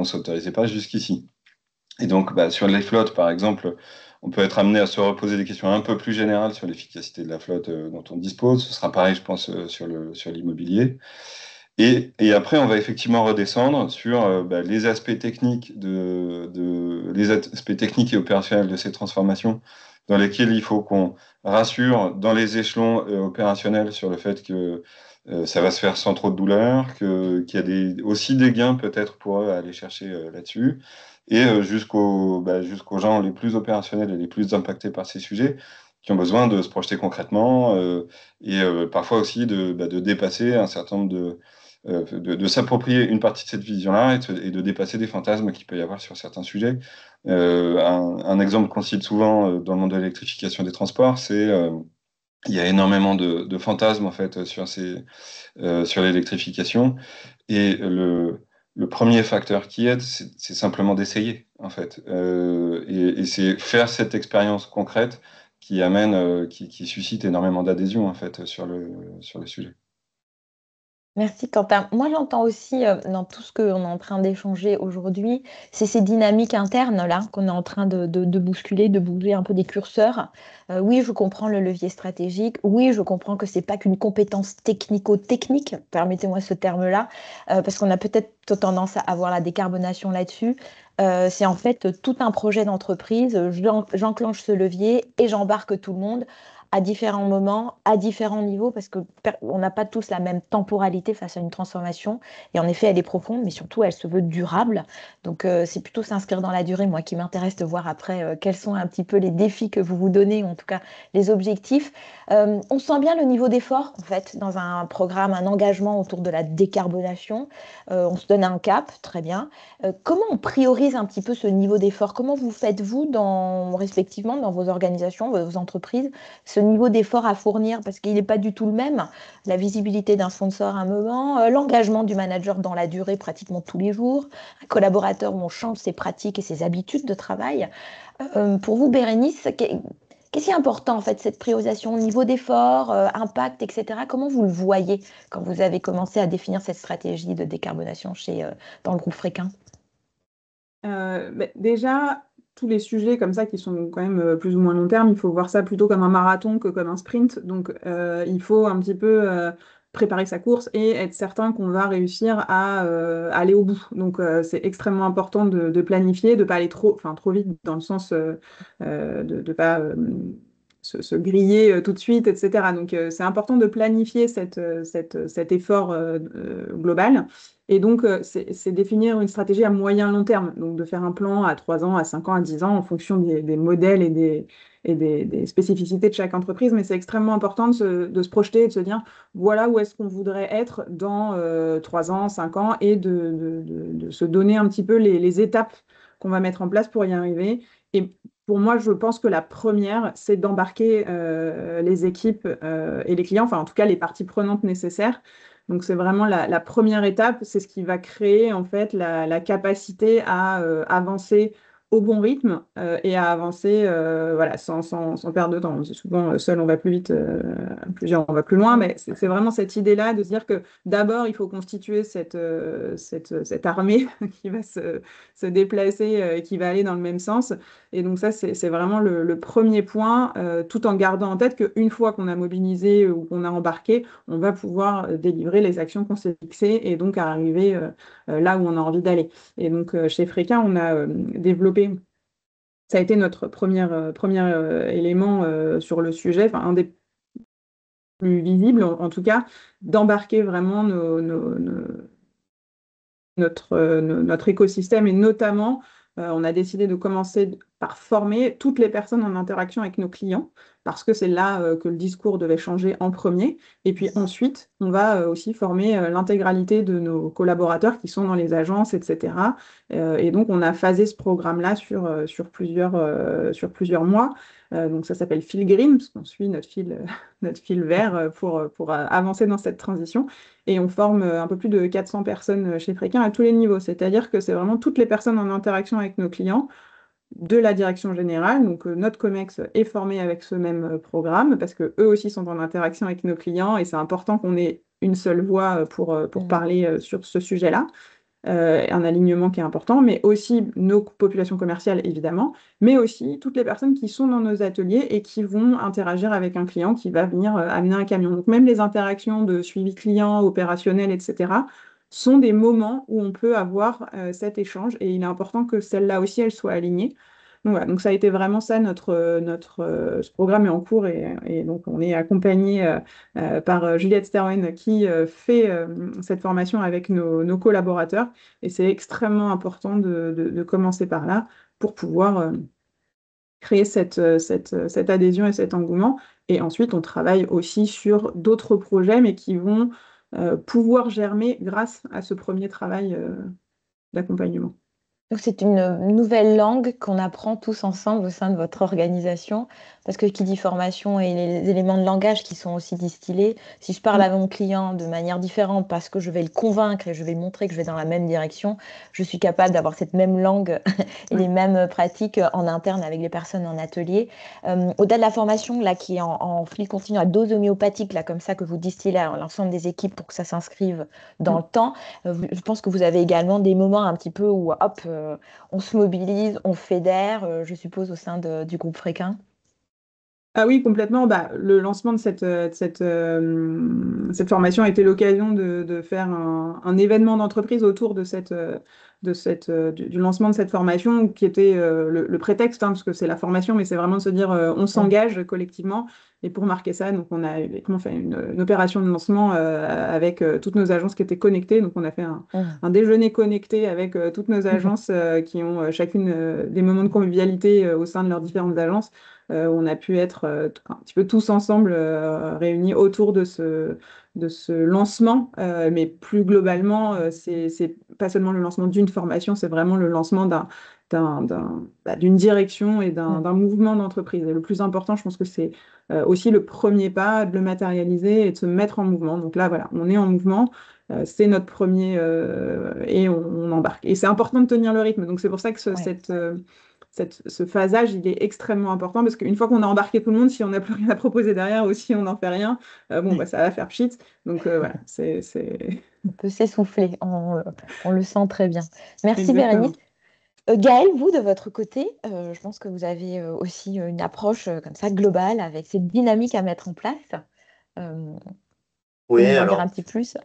s'autorisait pas jusqu'ici. Et donc, bah, sur les flottes, par exemple, on peut être amené à se reposer des questions un peu plus générales sur l'efficacité de la flotte dont on dispose. Ce sera pareil, je pense, sur l'immobilier. Et après, on va effectivement redescendre sur bah, les aspects techniques les aspects techniques et opérationnels de ces transformations, dans lesquels il faut qu'on rassure dans les échelons opérationnels sur le fait que ça va se faire sans trop de douleur, qu'il y a aussi des gains peut-être pour eux à aller chercher là-dessus, et jusqu'aux gens les plus opérationnels et les plus impactés par ces sujets, qui ont besoin de se projeter concrètement, et parfois aussi de dépasser un certain nombre de s'approprier une partie de cette vision-là et de dépasser des fantasmes qu'il peut y avoir sur certains sujets. Un exemple qu'on cite souvent dans le monde de l'électrification des transports, c'est il y a énormément de fantasmes en fait sur l'électrification, et le premier facteur qui aide, c'est simplement d'essayer en fait. Et c'est faire cette expérience concrète qui amène, qui suscite énormément d'adhésion en fait sur le sujet. Merci Quentin. Moi, j'entends aussi dans tout ce qu'on est en train d'échanger aujourd'hui, c'est ces dynamiques internes là qu'on est en train de bousculer, de bouger un peu des curseurs. Oui, je comprends le levier stratégique. Oui, je comprends que c'est pas qu'une compétence technico-technique, permettez-moi ce terme-là, parce qu'on a peut-être tendance à avoir la décarbonation là-dessus. C'est en fait tout un projet d'entreprise. J'enclenche ce levier et j'embarque tout le monde à différents moments, à différents niveaux, parce que on n'a pas tous la même temporalité face à une transformation. Et en effet, elle est profonde, mais surtout, elle se veut durable. Donc, c'est plutôt s'inscrire dans la durée, moi, qui m'intéresse de voir après quels sont un petit peu les défis que vous vous donnez, ou en tout cas les objectifs. On sent bien le niveau d'effort, en fait, dans un programme, un engagement autour de la décarbonation. On se donne un cap, très bien. Comment on priorise un petit peu ce niveau d'effort? Comment vous faites-vous respectivement dans vos organisations, vos entreprises, ce niveau d'effort à fournir parce qu'il n'est pas du tout le même. La visibilité d'un sponsor à un moment, l'engagement du manager dans la durée pratiquement tous les jours, un collaborateur où on change ses pratiques et ses habitudes de travail. Pour vous, Bérénice, qu'est-ce qui est important en fait, cette priorisation, niveau d'effort, impact, etc. Comment vous le voyez quand vous avez commencé à définir cette stratégie de décarbonation dans le groupe Fréquin? Déjà, tous les sujets comme ça qui sont quand même plus ou moins long terme, il faut voir ça plutôt comme un marathon que comme un sprint. Donc, il faut un petit peu préparer sa course et être certain qu'on va réussir à aller au bout. Donc, c'est extrêmement important de planifier, de ne pas aller trop vite dans le sens de ne pas se griller tout de suite, etc. Donc, c'est important de planifier cet effort global. Et donc, c'est définir une stratégie à moyen long terme. Donc, de faire un plan à 3 ans, à 5 ans, à 10 ans, en fonction des modèles et des spécificités de chaque entreprise. Mais c'est extrêmement important de se projeter et de se dire, voilà où est-ce qu'on voudrait être dans 3 ans, 5 ans, et de se donner un petit peu les étapes qu'on va mettre en place pour y arriver. Et pour moi, je pense que la première, c'est d'embarquer les équipes et les clients, enfin en tout cas les parties prenantes nécessaires. Donc c'est vraiment la première étape, c'est ce qui va créer en fait la capacité à avancer au bon rythme et à avancer voilà, sans perdre de temps. On dit souvent, seul on va plus vite, plusieurs on va plus loin, mais c'est vraiment cette idée-là de se dire que d'abord il faut constituer cette armée qui va se déplacer et qui va aller dans le même sens. Et donc ça, c'est vraiment le premier point, tout en gardant en tête qu'une fois qu'on a mobilisé ou qu'on a embarqué, on va pouvoir délivrer les actions qu'on s'est fixées et donc arriver là où on a envie d'aller. Et donc chez Fréquin, on a développé ça a été notre premier élément sur le sujet, enfin un des plus visibles en tout cas, d'embarquer vraiment notre écosystème et notamment, on a décidé de commencer par former toutes les personnes en interaction avec nos clients parce que c'est là que le discours devait changer en premier. Et puis ensuite, on va aussi former l'intégralité de nos collaborateurs qui sont dans les agences, etc. Et donc, on a phasé ce programme-là sur plusieurs mois. Donc, ça s'appelle Fil Green parce qu'on suit notre fil vert pour avancer dans cette transition. Et on forme un peu plus de 400 personnes chez Fréquin à tous les niveaux. C'est-à-dire que c'est vraiment toutes les personnes en interaction avec nos clients de la direction générale. Donc, notre COMEX est formé avec ce même programme parce que eux aussi sont en interaction avec nos clients et c'est important qu'on ait une seule voix pour parler sur ce sujet-là. Un alignement qui est important, mais aussi nos populations commerciales, évidemment, mais aussi toutes les personnes qui sont dans nos ateliers et qui vont interagir avec un client qui va venir amener un camion. Donc, même les interactions de suivi client, opérationnel, etc., sont des moments où on peut avoir cet échange et il est important que celle-là aussi, elle soit alignée. Donc, voilà, donc ça a été vraiment ça, ce programme est en cours et donc on est accompagné par Juliette Sterwen qui fait cette formation avec nos collaborateurs et c'est extrêmement important de commencer par là pour pouvoir créer cette adhésion et cet engouement. Et ensuite, on travaille aussi sur d'autres projets, mais qui vont pouvoir germer grâce à ce premier travail d'accompagnement. Donc, c'est une nouvelle langue qu'on apprend tous ensemble au sein de votre organisation, parce que qui dit formation et les éléments de langage qui sont aussi distillés, si je parle à mon client de manière différente parce que je vais le convaincre et je vais montrer que je vais dans la même direction, je suis capable d'avoir cette même langue et les mêmes pratiques en interne avec les personnes en atelier. Au-delà de la formation là, qui est en fil continu à dose homéopathique, là, comme ça, que vous distillez à l'ensemble des équipes pour que ça s'inscrive dans le temps, je pense que vous avez également des moments un petit peu où, hop, on se mobilise, on fédère, je suppose, au sein du groupe Fréquin. Ah oui, complètement. Bah, le lancement de cette formation a été l'occasion de faire un événement d'entreprise autour du lancement de cette formation qui était le prétexte, hein, parce que c'est la formation, mais c'est vraiment de se dire on s'engage collectivement. Et pour marquer ça, donc on a effectivement fait une opération de lancement avec toutes nos agences qui étaient connectées. Donc on a fait un déjeuner connecté avec toutes nos agences qui ont chacune des moments de convivialité au sein de leurs différentes agences. On a pu être un petit peu tous ensemble réunis autour de ce lancement, mais plus globalement, c'est pas seulement le lancement d'une formation, c'est vraiment le lancement d'une direction et d'un mouvement d'entreprise. Et le plus important, je pense que c'est aussi le premier pas, de le matérialiser et de se mettre en mouvement. Donc là, voilà, on est en mouvement. C'est notre premier et on embarque. Et c'est important de tenir le rythme. Donc c'est pour ça que ce phasage, il est extrêmement important parce qu'une fois qu'on a embarqué tout le monde, si on n'a plus rien à proposer derrière ou si on n'en fait rien, ça va faire pchit. Donc voilà, c'est... On peut s'essouffler, on le sent très bien. Merci Exactement. Bérénice. Gaëlle, vous, de votre côté, je pense que vous avez aussi une approche comme ça globale avec cette dynamique à mettre en place. Vous Oui, nous en dire un alors, petit plus?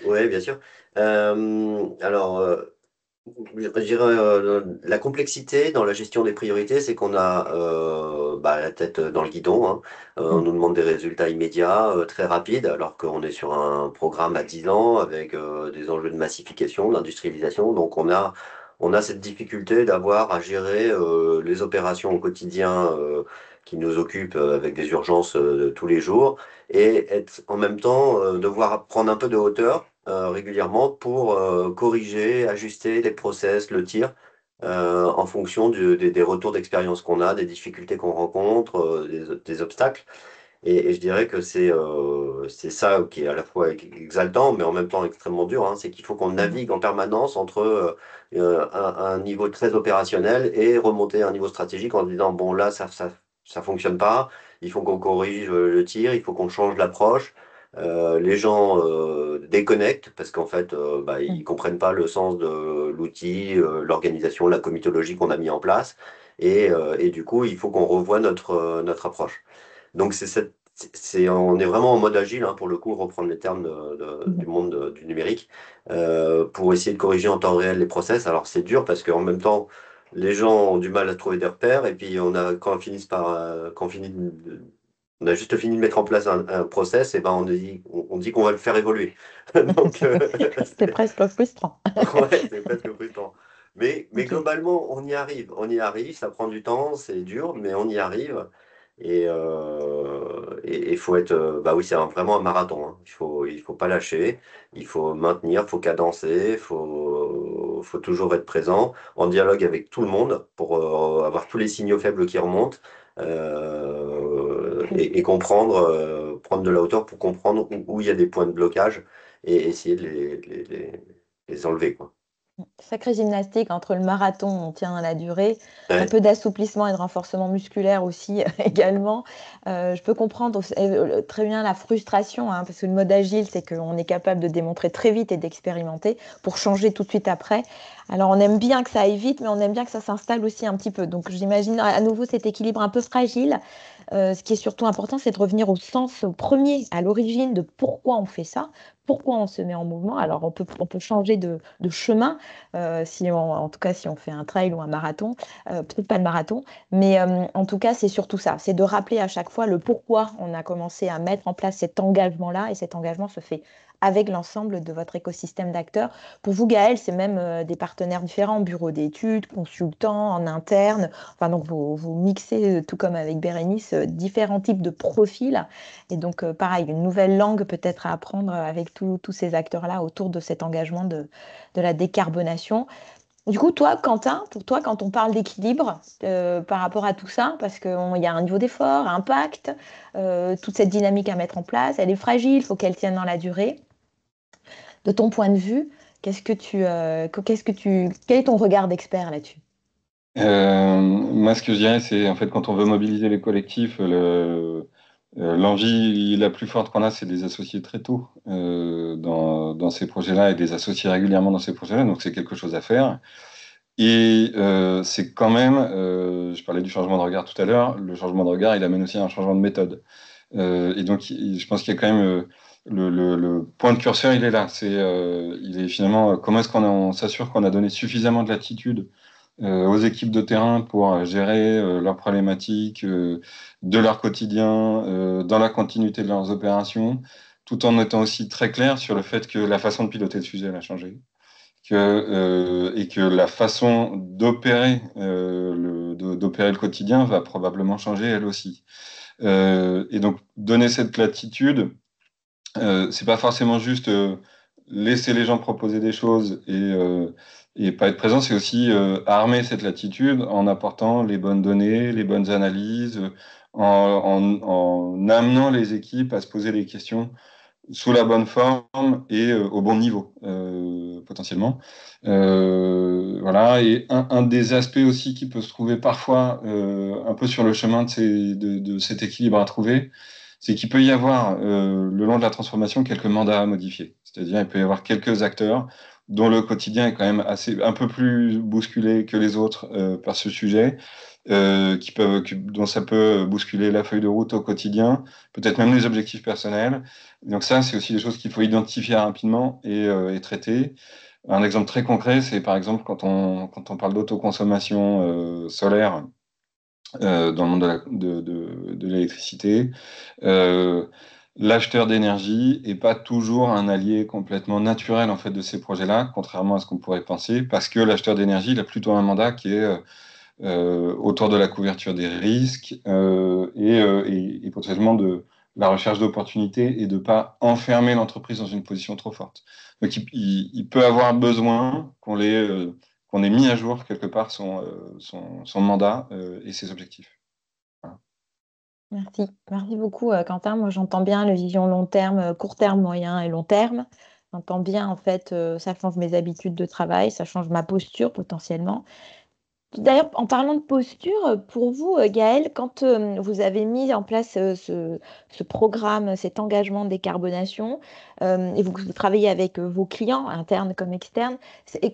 oui, bien sûr. Alors, je dirais, la complexité dans la gestion des priorités, c'est qu'on a la tête dans le guidon, hein. On nous demande des résultats immédiats, très rapides, alors qu'on est sur un programme à 10 ans avec des enjeux de massification, d'industrialisation. Donc on a cette difficulté d'avoir à gérer les opérations au quotidien qui nous occupent avec des urgences tous les jours et être en même temps devoir prendre un peu de hauteur régulièrement pour corriger, ajuster les process, le tir, en fonction des retours d'expérience qu'on a, des difficultés qu'on rencontre, des obstacles. Et je dirais que c'est ça qui est à la fois exaltant, mais en même temps extrêmement dur, hein. C'est qu'il faut qu'on navigue en permanence entre un niveau très opérationnel et remonter à un niveau stratégique en se disant, bon là, ça fonctionne pas, il faut qu'on corrige le tir, il faut qu'on change l'approche. Les gens déconnectent parce qu'en fait, ils comprennent pas le sens de l'outil, l'organisation, la comitologie qu'on a mis en place. Et du coup, il faut qu'on revoie notre approche. Donc on est vraiment en mode agile, hein, pour le coup, reprendre les termes du monde du numérique, pour essayer de corriger en temps réel les process. Alors c'est dur parce qu'en même temps, les gens ont du mal à trouver des repères, et puis on a juste fini de mettre en place un process, et ben on dit qu'on va le faire évoluer. Donc, C'est presque frustrant. ouais, c'est presque frustrant. Mais Ok. globalement, on y arrive, ça prend du temps, c'est dur, mais on y arrive. Et il faut être, bah oui, c'est vraiment un marathon, hein. Il faut pas lâcher, il faut maintenir, il faut cadencer, faut toujours être présent, en dialogue avec tout le monde pour avoir tous les signaux faibles qui remontent, et comprendre, prendre de la hauteur pour comprendre où il y a des points de blocage et essayer de les enlever, quoi. Sacrée gymnastique entre le marathon, on tient dans la durée, un Ouais, peu d'assouplissement et de renforcement musculaire aussi également. Je peux comprendre très bien la frustration, hein, parce que le mode agile, c'est qu'on est capable de démontrer très vite et d'expérimenter pour changer tout de suite après. Alors on aime bien que ça aille vite, mais on aime bien que ça s'installe aussi un petit peu. Donc j'imagine à nouveau cet équilibre un peu fragile. Ce qui est surtout important, c'est de revenir au sens premier, à l'origine de pourquoi on fait ça, pourquoi on se met en mouvement. Alors on peut changer de chemin si en tout cas si on fait un trail ou un marathon, peut-être pas le marathon, mais en tout cas c'est surtout ça, c'est de rappeler à chaque fois le pourquoi on a commencé à mettre en place cet engagement-là, et cet engagement se fait avec l'ensemble de votre écosystème d'acteurs. Pour vous, Gaël, c'est même des partenaires différents, bureaux d'études, consultants, en interne. Enfin, donc vous mixez, tout comme avec Bérénice, différents types de profils. Et donc, pareil, une nouvelle langue peut-être à apprendre avec tous ces acteurs-là autour de cet engagement de la décarbonation. Du coup, toi, Quentin, pour toi, quand on parle d'équilibre par rapport à tout ça, parce qu'il y a un niveau d'effort, un impact, toute cette dynamique à mettre en place, elle est fragile, il faut qu'elle tienne dans la durée. De ton point de vue, quel est ton regard d'expert là-dessus? Moi, ce que je dirais, c'est en fait quand on veut mobiliser les collectifs, l'envie la plus forte qu'on a, c'est de les associer très tôt dans ces projets-là et de les associer régulièrement dans ces projets-là. Donc, c'est quelque chose à faire. Et c'est quand même, je parlais du changement de regard tout à l'heure, le changement de regard, il amène aussi à un changement de méthode. Et donc, je pense qu'il y a quand même le point de curseur, il est là. Il est finalement comment est-ce on s'assure qu'on a donné suffisamment de latitude aux équipes de terrain pour gérer leurs problématiques de leur quotidien, dans la continuité de leurs opérations, tout en étant aussi très clair sur le fait que la façon de piloter le sujet elle a changé, et que la façon d'opérer le quotidien va probablement changer elle aussi. Et donc donner cette latitude, c'est pas forcément juste laisser les gens proposer des choses et pas être présent, c'est aussi armer cette latitude en apportant les bonnes données, les bonnes analyses, en amenant les équipes à se poser des questions sous la bonne forme et au bon niveau, potentiellement. Voilà. Et un des aspects aussi qui peut se trouver parfois un peu sur le chemin de cet équilibre à trouver, c'est qu'il peut y avoir le long de la transformation quelques mandats à modifier. C'est-à-dire il peut y avoir quelques acteurs dont le quotidien est quand même un peu plus bousculé que les autres par ce sujet, dont ça peut bousculer la feuille de route au quotidien, peut-être même les objectifs personnels. Donc ça, c'est aussi des choses qu'il faut identifier rapidement et traiter. Un exemple très concret, c'est par exemple quand on parle d'autoconsommation solaire dans le monde de l'électricité, euh, l'acheteur d'énergie n'est pas toujours un allié complètement naturel en fait de ces projets-là, contrairement à ce qu'on pourrait penser, parce que l'acheteur d'énergie, il a plutôt un mandat qui est autour de la couverture des risques et potentiellement de la recherche d'opportunités et de ne pas enfermer l'entreprise dans une position trop forte. Donc il peut avoir besoin qu'on ait mis à jour quelque part son mandat et ses objectifs. Voilà. Merci. Merci beaucoup, Quentin. Moi, j'entends bien la vision long terme, court terme, moyen et long terme. J'entends bien, en fait, ça change mes habitudes de travail, ça change ma posture potentiellement. D'ailleurs, en parlant de posture, pour vous, Gaël, quand vous avez mis en place ce programme, cet engagement de décarbonation, et vous travaillez avec vos clients, internes comme externes,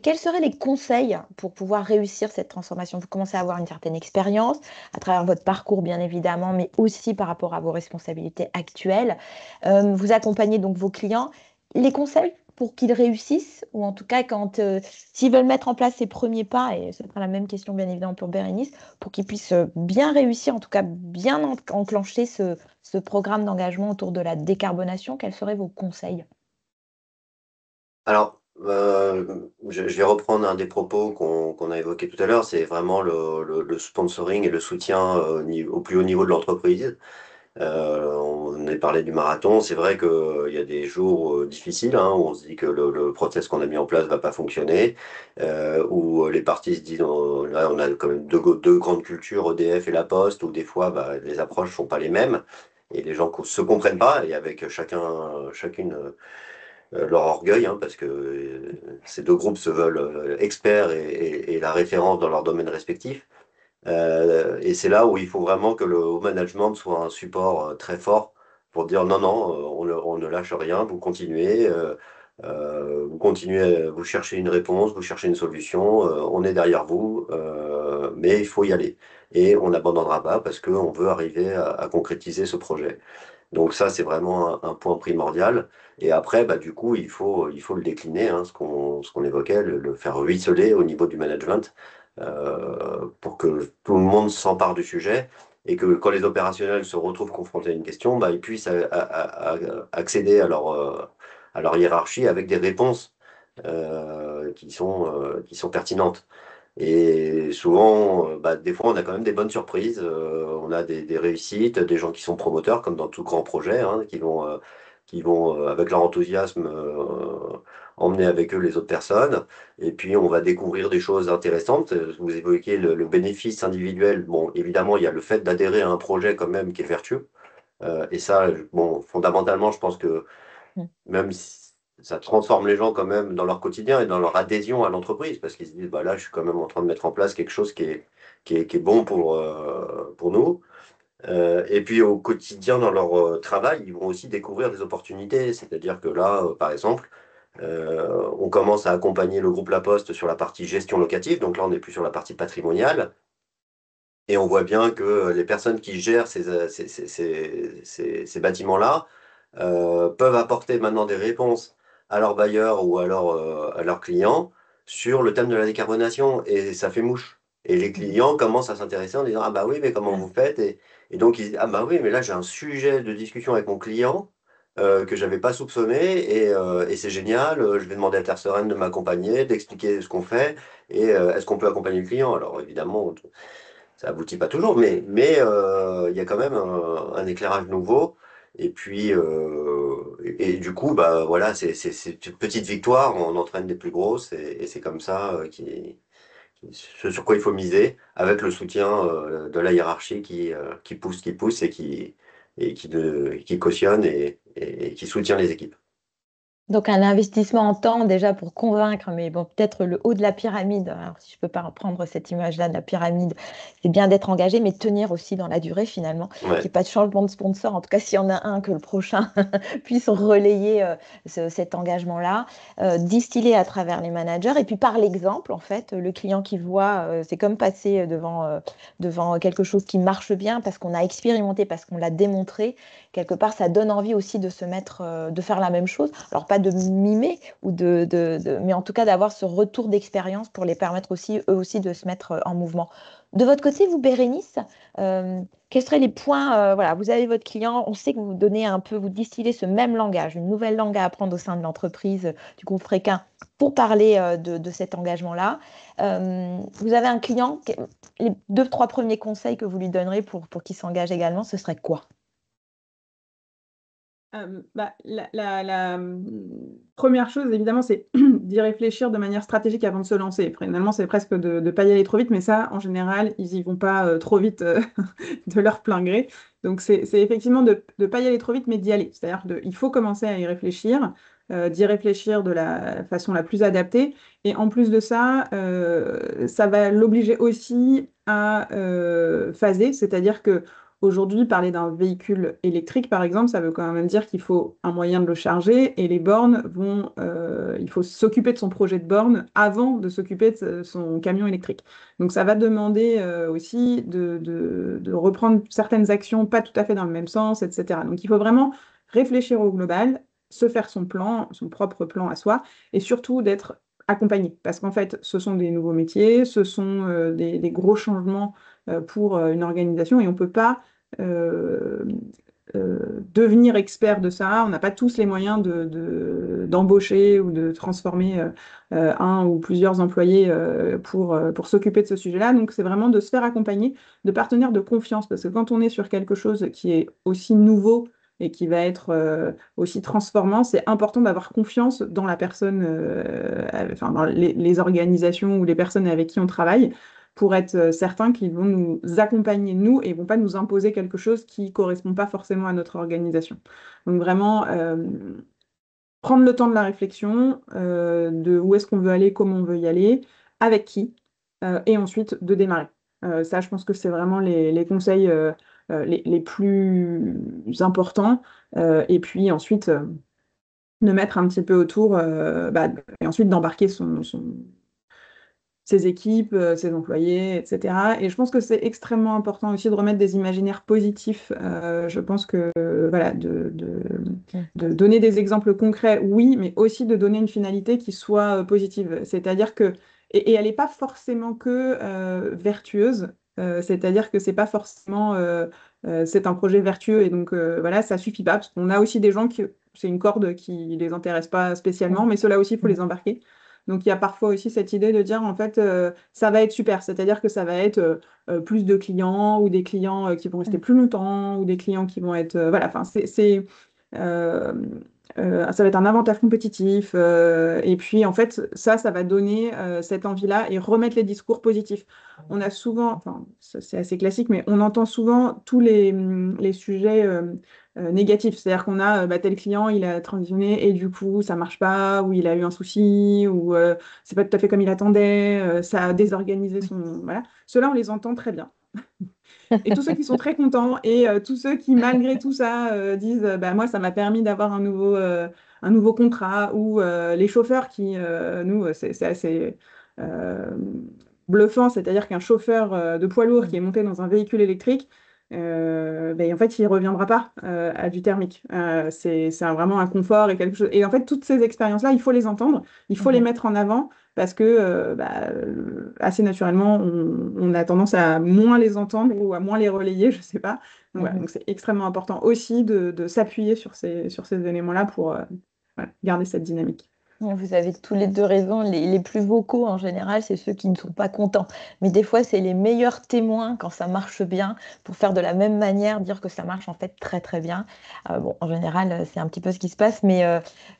quels seraient les conseils pour pouvoir réussir cette transformation? Vous commencez à avoir une certaine expérience à travers votre parcours, bien évidemment, mais aussi par rapport à vos responsabilités actuelles. Vous accompagnez donc vos clients. Les conseils pour qu'ils réussissent, ou en tout cas s'ils veulent mettre en place ces premiers pas, et ce sera la même question bien évidemment pour Bérénice, pour qu'ils puissent bien réussir, en tout cas bien enclencher ce programme d'engagement autour de la décarbonation, quels seraient vos conseils? Alors, je vais reprendre un des propos qu'on a évoqué tout à l'heure, c'est vraiment le sponsoring et le soutien au plus haut niveau de l'entreprise. On a parlé du marathon, c'est vrai qu'il y a des jours difficiles, hein, où on se dit que le process qu'on a mis en place va pas fonctionner, où les parties se disent, là on a quand même deux grandes cultures, EDF et La Poste, où des fois bah, les approches sont pas les mêmes, et les gens se comprennent pas, et avec chacune leur orgueil, hein, parce que ces deux groupes se veulent experts et la référence dans leur domaine respectif. Et c'est là où il faut vraiment que le haut management soit un support très fort pour dire non, non, on ne lâche rien, vous continuez, vous cherchez une réponse, vous cherchez une solution, on est derrière vous, mais il faut y aller. Et on n'abandonnera pas parce qu'on veut arriver à concrétiser ce projet. Donc ça, c'est vraiment un point primordial. Et après, bah, du coup, il faut le décliner, hein, ce qu'on évoquait, le faire ruisseler au niveau du management pour que tout le monde s'empare du sujet et que quand les opérationnels se retrouvent confrontés à une question, bah, ils puissent accéder à leur hiérarchie avec des réponses qui sont pertinentes. Et souvent, bah, des fois, on a quand même des bonnes surprises. On a des réussites, des gens qui sont promoteurs, comme dans tout grand projet, hein, qui vont avec leur enthousiasme, emmener avec eux les autres personnes. Et puis, on va découvrir des choses intéressantes. Vous évoquez le bénéfice individuel. Bon, évidemment, il y a le fait d'adhérer à un projet quand même qui est vertueux. Et ça, bon, fondamentalement, je pense que Mm. même si ça transforme les gens quand même dans leur quotidien et dans leur adhésion à l'entreprise, parce qu'ils se disent, bah là, je suis quand même en train de mettre en place quelque chose qui est bon pour nous. Et puis au quotidien, dans leur travail, ils vont aussi découvrir des opportunités. C'est-à-dire que là, par exemple, on commence à accompagner le groupe La Poste sur la partie gestion locative, donc là, on n'est plus sur la partie patrimoniale. Et on voit bien que les personnes qui gèrent ces bâtiments-là peuvent apporter maintenant des réponses à leurs bailleurs ou à leurs clients sur le thème de la décarbonation. Et ça fait mouche. Et les clients commencent à s'intéresser en disant, ah bah oui, mais comment vous faites? Et donc ils disent, ah bah oui, mais là j'ai un sujet de discussion avec mon client que j'avais pas soupçonné et c'est génial. Je vais demander à Terre Sereine de m'accompagner, d'expliquer ce qu'on fait et est-ce qu'on peut accompagner le client? Alors évidemment, ça aboutit pas toujours, mais il y a quand même un éclairage nouveau. Et puis, et du coup, bah voilà, c'est une petite victoire, on entraîne des plus grosses, et c'est comme ça ce sur quoi il faut miser, avec le soutien de la hiérarchie qui pousse et qui cautionne et qui soutient les équipes. Donc un investissement en temps déjà pour convaincre, mais bon, peut-être le haut de la pyramide, alors si je peux pas reprendre cette image-là de la pyramide, c'est bien d'être engagé, mais de tenir aussi dans la durée finalement, qu'il n'y ait Ouais, pas de changement de sponsor, en tout cas s'il y en a un, que le prochain puisse relayer cet engagement-là, distiller à travers les managers, et puis par l'exemple, en fait, le client qui voit, c'est comme passer devant quelque chose qui marche bien, parce qu'on a expérimenté, parce qu'on l'a démontré, quelque part ça donne envie aussi de se mettre, de faire la même chose. Alors pas de mimer, mais en tout cas d'avoir ce retour d'expérience pour les permettre aussi, eux aussi, de se mettre en mouvement. De votre côté, vous, Bérénice, quels seraient les points, voilà, vous avez votre client, on sait que vous donnez un peu, vous distillez ce même langage, une nouvelle langue à apprendre au sein de l'entreprise du groupe Fréquin pour parler de cet engagement-là. Vous avez un client, les 2, 3 premiers conseils que vous lui donnerez pour qu'il s'engage également, ce serait quoi? Bah, première chose, évidemment, c'est d'y réfléchir de manière stratégique avant de se lancer. Finalement, c'est presque de ne pas y aller trop vite, mais ça, en général, ils y vont pas trop vite de leur plein gré. Donc, c'est effectivement de ne pas y aller trop vite, mais d'y aller. C'est-à-dire qu'il faut commencer à y réfléchir, d'y réfléchir de la façon la plus adaptée. Et en plus de ça, ça va l'obliger aussi à phaser, c'est-à-dire que aujourd'hui, parler d'un véhicule électrique, par exemple, ça veut quand même dire qu'il faut un moyen de le charger et les bornes il faut s'occuper de son projet de borne avant de s'occuper de son camion électrique. Donc, ça va demander aussi de reprendre certaines actions pas tout à fait dans le même sens, etc. Donc, il faut vraiment réfléchir au global, se faire son plan, son propre plan à soi, et surtout d'être accompagné. Parce qu'en fait, ce sont des nouveaux métiers, ce sont des gros changements pour une organisation, et on ne peut pas devenir expert de ça. On n'a pas tous les moyens d'embaucher ou de transformer un ou plusieurs employés pour s'occuper de ce sujet-là. Donc, c'est vraiment de se faire accompagner de partenaires de confiance, parce que quand on est sur quelque chose qui est aussi nouveau et qui va être aussi transformant, c'est important d'avoir confiance dans la personne, enfin, dans les organisations ou les personnes avec qui on travaille, pour être certains qu'ils vont nous accompagner, nous, et ne vont pas nous imposer quelque chose qui ne correspond pas forcément à notre organisation. Donc vraiment, prendre le temps de la réflexion, de où est-ce qu'on veut aller, comment on veut y aller, avec qui, et ensuite de démarrer. Ça, je pense que c'est vraiment les conseils les plus importants. Et puis ensuite, de mettre un petit peu autour, et ensuite d'embarquer ses équipes, ses employés, etc. Et je pense que c'est extrêmement important aussi de remettre des imaginaires positifs. Je pense que voilà, de donner des exemples concrets, oui, mais aussi de donner une finalité qui soit positive. C'est-à-dire que, et elle n'est pas forcément que vertueuse, c'est-à-dire que c'est pas forcément c'est un projet vertueux et donc voilà, ça suffit pas, parce qu'on a aussi des gens qui, c'est une corde qui les intéresse pas spécialement, mais ceux-là aussi, il faut les embarquer. Donc, il y a parfois aussi cette idée de dire, en fait, ça va être super, c'est-à-dire que ça va être plus de clients ou des clients qui vont rester plus longtemps ou des clients qui vont être... voilà, enfin, euh, ça va être un avantage compétitif. Et puis, en fait, ça va donner cette envie-là et remettre les discours positifs. On a souvent, enfin, c'est assez classique, mais on entend souvent tous les sujets négatifs. C'est-à-dire qu'on a tel client, il a transitionné et du coup, ça marche pas, ou il a eu un souci, ou c'est pas tout à fait comme il attendait, ça a désorganisé son... Voilà. Ceux-là, on les entend très bien. Et tous ceux qui sont très contents et tous ceux qui, malgré tout ça, disent bah, moi, ça m'a permis d'avoir un nouveau contrat, ou les chauffeurs qui, nous, c'est assez euh, bluffant, c'est-à-dire qu'un chauffeur de poids lourd qui est monté dans un véhicule électrique, ben, en fait, il ne reviendra pas à du thermique. C'est vraiment un confort et quelque chose. Et en fait, toutes ces expériences-là, il faut les entendre, il faut les mettre en avant parce que assez naturellement, on a tendance à moins les entendre ou à moins les relayer, je ne sais pas. Donc, voilà, donc c'est extrêmement important aussi de s'appuyer sur ces éléments-là pour voilà, garder cette dynamique. Vous avez tous les deux raison. Les plus vocaux, en général, c'est ceux qui ne sont pas contents. Mais des fois, c'est les meilleurs témoins quand ça marche bien, pour faire de la même manière, dire que ça marche en fait très très bien. Bon, en général, c'est un petit peu ce qui se passe, mais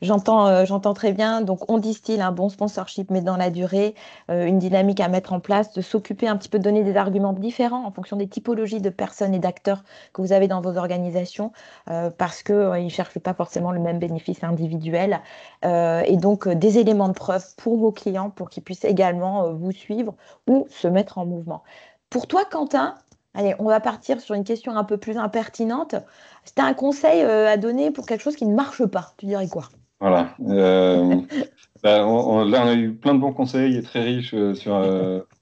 j'entends très bien. Donc, on distille un bon sponsorship, mais dans la durée, une dynamique à mettre en place, de s'occuper un petit peu de donner des arguments différents en fonction des typologies de personnes et d'acteurs que vous avez dans vos organisations, parce qu'ils ne cherchent pas forcément le même bénéfice individuel. Et donc des éléments de preuve pour vos clients pour qu'ils puissent également vous suivre ou se mettre en mouvement. Pour toi, Quentin, allez, on va partir sur une question un peu plus impertinente. Si tu as un conseil à donner pour quelque chose qui ne marche pas, tu dirais quoi? Voilà. Là, on a eu plein de bons conseils et très riches sur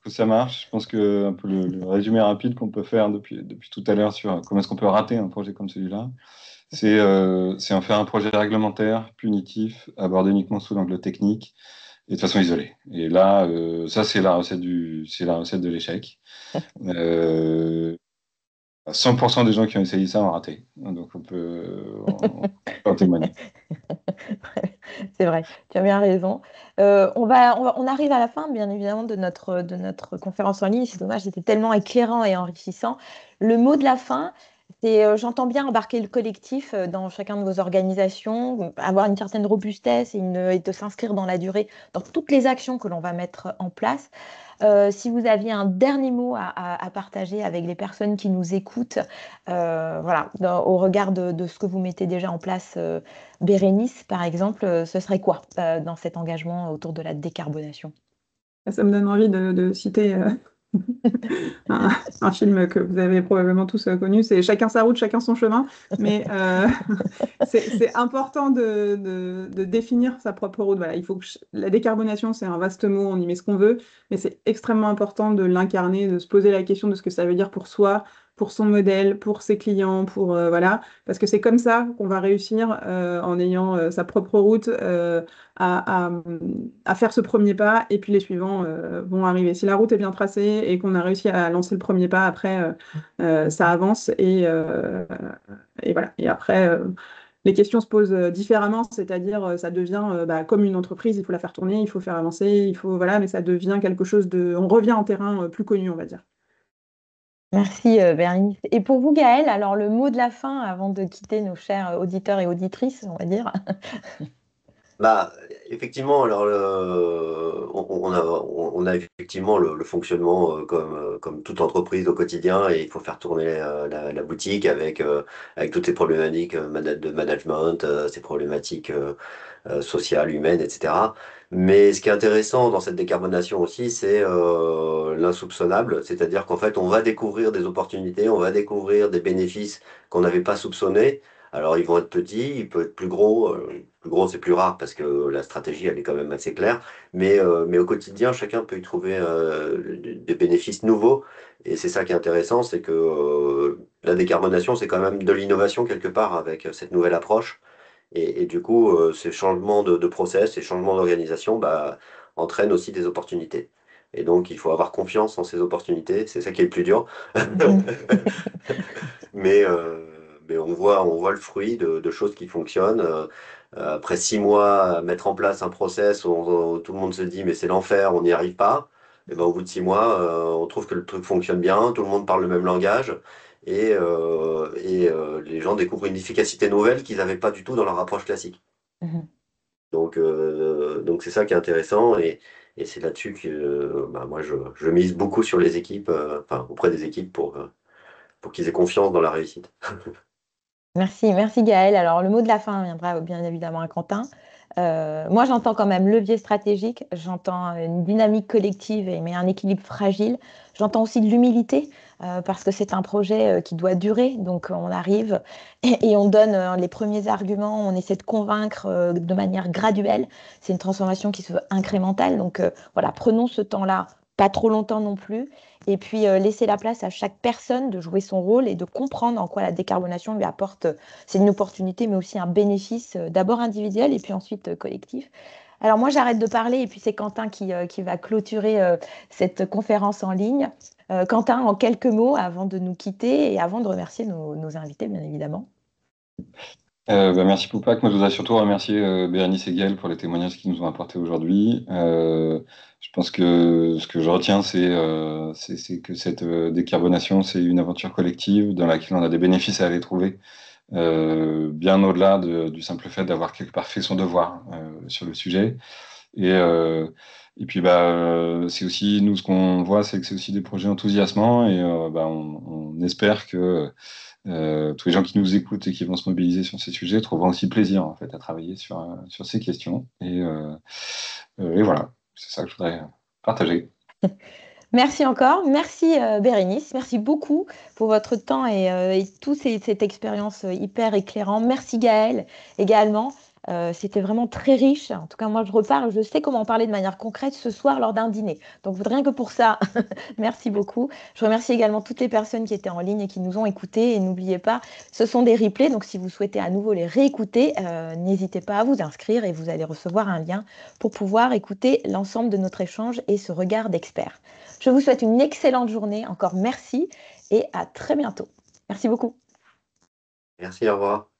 que ça marche. Je pense que un peu le résumé rapide qu'on peut faire depuis tout à l'heure sur comment est-ce qu'on peut rater un projet comme celui-là, c'est en faire un projet réglementaire, punitif, abordé uniquement sous l'angle technique et de façon isolée. Et là, ça, c'est la recette de l'échec. 100% des gens qui ont essayé ça ont raté. Donc, on peut en témoigner. C'est vrai, tu as bien raison. On arrive à la fin, bien évidemment, de notre conférence en ligne. C'est dommage, c'était tellement éclairant et enrichissant. Le mot de la fin, c'est, j'entends bien embarquer le collectif dans chacun de vos organisations, avoir une certaine robustesse et de s'inscrire dans la durée dans toutes les actions que l'on va mettre en place. Si vous aviez un dernier mot à partager avec les personnes qui nous écoutent, voilà, au regard de ce que vous mettez déjà en place, Bérénice, par exemple, ce serait quoi dans cet engagement autour de la décarbonation? Ça me donne envie de citer un film que vous avez probablement tous connu, c'est Chacun sa route, chacun son chemin. Mais c'est important de définir sa propre route. Voilà, il faut que la décarbonation, c'est un vaste mot, on y met ce qu'on veut, mais c'est extrêmement important de l'incarner, de se poser la question de ce que ça veut dire pour soi, pour son modèle, pour ses clients, voilà, parce que c'est comme ça qu'on va réussir en ayant sa propre route à, à- à faire ce premier pas, et puis les suivants vont arriver. Si la route est bien tracée et qu'on a réussi à lancer le premier pas, après, ça avance et voilà. Et après, les questions se posent différemment, c'est-à-dire ça devient comme une entreprise, il faut la faire tourner, il faut faire avancer, voilà, mais ça devient quelque chose on revient en terrain plus connu, on va dire. Merci Bérénice. Et pour vous, Gaëlle, alors le mot de la fin avant de quitter nos chers auditeurs et auditrices, on va dire. Bah, effectivement, alors on a effectivement le fonctionnement comme toute entreprise au quotidien, et il faut faire tourner la boutique avec toutes ces problématiques de management, ces problématiques sociales, humaines, etc. Mais ce qui est intéressant dans cette décarbonation aussi, c'est l'insoupçonnable, c'est-à-dire qu'en fait, on va découvrir des opportunités, on va découvrir des bénéfices qu'on n'avait pas soupçonnés. Alors, ils vont être petits, ils peuvent être plus gros. Plus gros, c'est plus rare parce que la stratégie, elle est quand même assez claire. Mais au quotidien, chacun peut y trouver des bénéfices nouveaux. Et c'est ça qui est intéressant, c'est que la décarbonation, c'est quand même de l'innovation quelque part avec cette nouvelle approche. Et du coup, ces changements de process, ces changements d'organisation, entraînent aussi des opportunités. Et donc, il faut avoir confiance en ces opportunités. C'est ça qui est le plus dur. Mais, euh, mais on voit le fruit de choses qui fonctionnent. Après 6 mois à mettre en place un process où tout le monde se dit mais c'est l'enfer, on n'y arrive pas. Et ben, au bout de 6 mois, on trouve que le truc fonctionne bien, tout le monde parle le même langage, et les gens découvrent une efficacité nouvelle qu'ils n'avaient pas du tout dans leur approche classique. Mhm. Donc c'est ça qui est intéressant, et c'est là-dessus que moi je mise beaucoup sur les équipes, enfin auprès des équipes pour qu'ils aient confiance dans la réussite. Merci, merci Gaëlle. Alors, le mot de la fin viendra bien évidemment à Quentin. Moi, j'entends quand même levier stratégique, j'entends une dynamique collective, mais un équilibre fragile. J'entends aussi de l'humilité, parce que c'est un projet qui doit durer. Donc, on arrive et on donne les premiers arguments, on essaie de convaincre de manière graduelle. C'est une transformation qui se veut incrémentale. Donc, voilà, prenons ce temps-là, pas trop longtemps non plus. Et puis, laisser la place à chaque personne de jouer son rôle et de comprendre en quoi la décarbonation lui apporte, c'est une opportunité, mais aussi un bénéfice d'abord individuel et puis ensuite collectif. Alors moi, j'arrête de parler et puis c'est Quentin qui va clôturer cette conférence en ligne. Quentin, en quelques mots avant de nous quitter et avant de remercier nos invités, bien évidemment. Merci Poupac. Moi, je voudrais surtout remercier Bérénice et Gaël pour les témoignages qu'ils nous ont apportés aujourd'hui. Je pense que ce que je retiens, c'est que cette décarbonation, c'est une aventure collective dans laquelle on a des bénéfices à aller trouver, bien au-delà du simple fait d'avoir quelque part fait son devoir sur le sujet. Et puis, c'est aussi, nous, ce qu'on voit, c'est que c'est aussi des projets enthousiasmants, et on espère que tous les gens qui nous écoutent et qui vont se mobiliser sur ces sujets trouveront aussi plaisir en fait à travailler sur ces questions. Et voilà, c'est ça que je voudrais partager. Merci encore, merci Bérénice, merci beaucoup pour votre temps et toute cette expérience hyper éclairante. Merci Gaëlle également. C'était vraiment très riche. En tout cas, moi, je repars. Je sais comment en parler de manière concrète ce soir lors d'un dîner. Donc, rien que pour ça, merci beaucoup. Je remercie également toutes les personnes qui étaient en ligne et qui nous ont écoutés. Et n'oubliez pas, ce sont des replays. Donc, si vous souhaitez à nouveau les réécouter, n'hésitez pas à vous inscrire et vous allez recevoir un lien pour pouvoir écouter l'ensemble de notre échange et ce regard d'expert. Je vous souhaite une excellente journée. Encore merci et à très bientôt. Merci beaucoup. Merci, au revoir.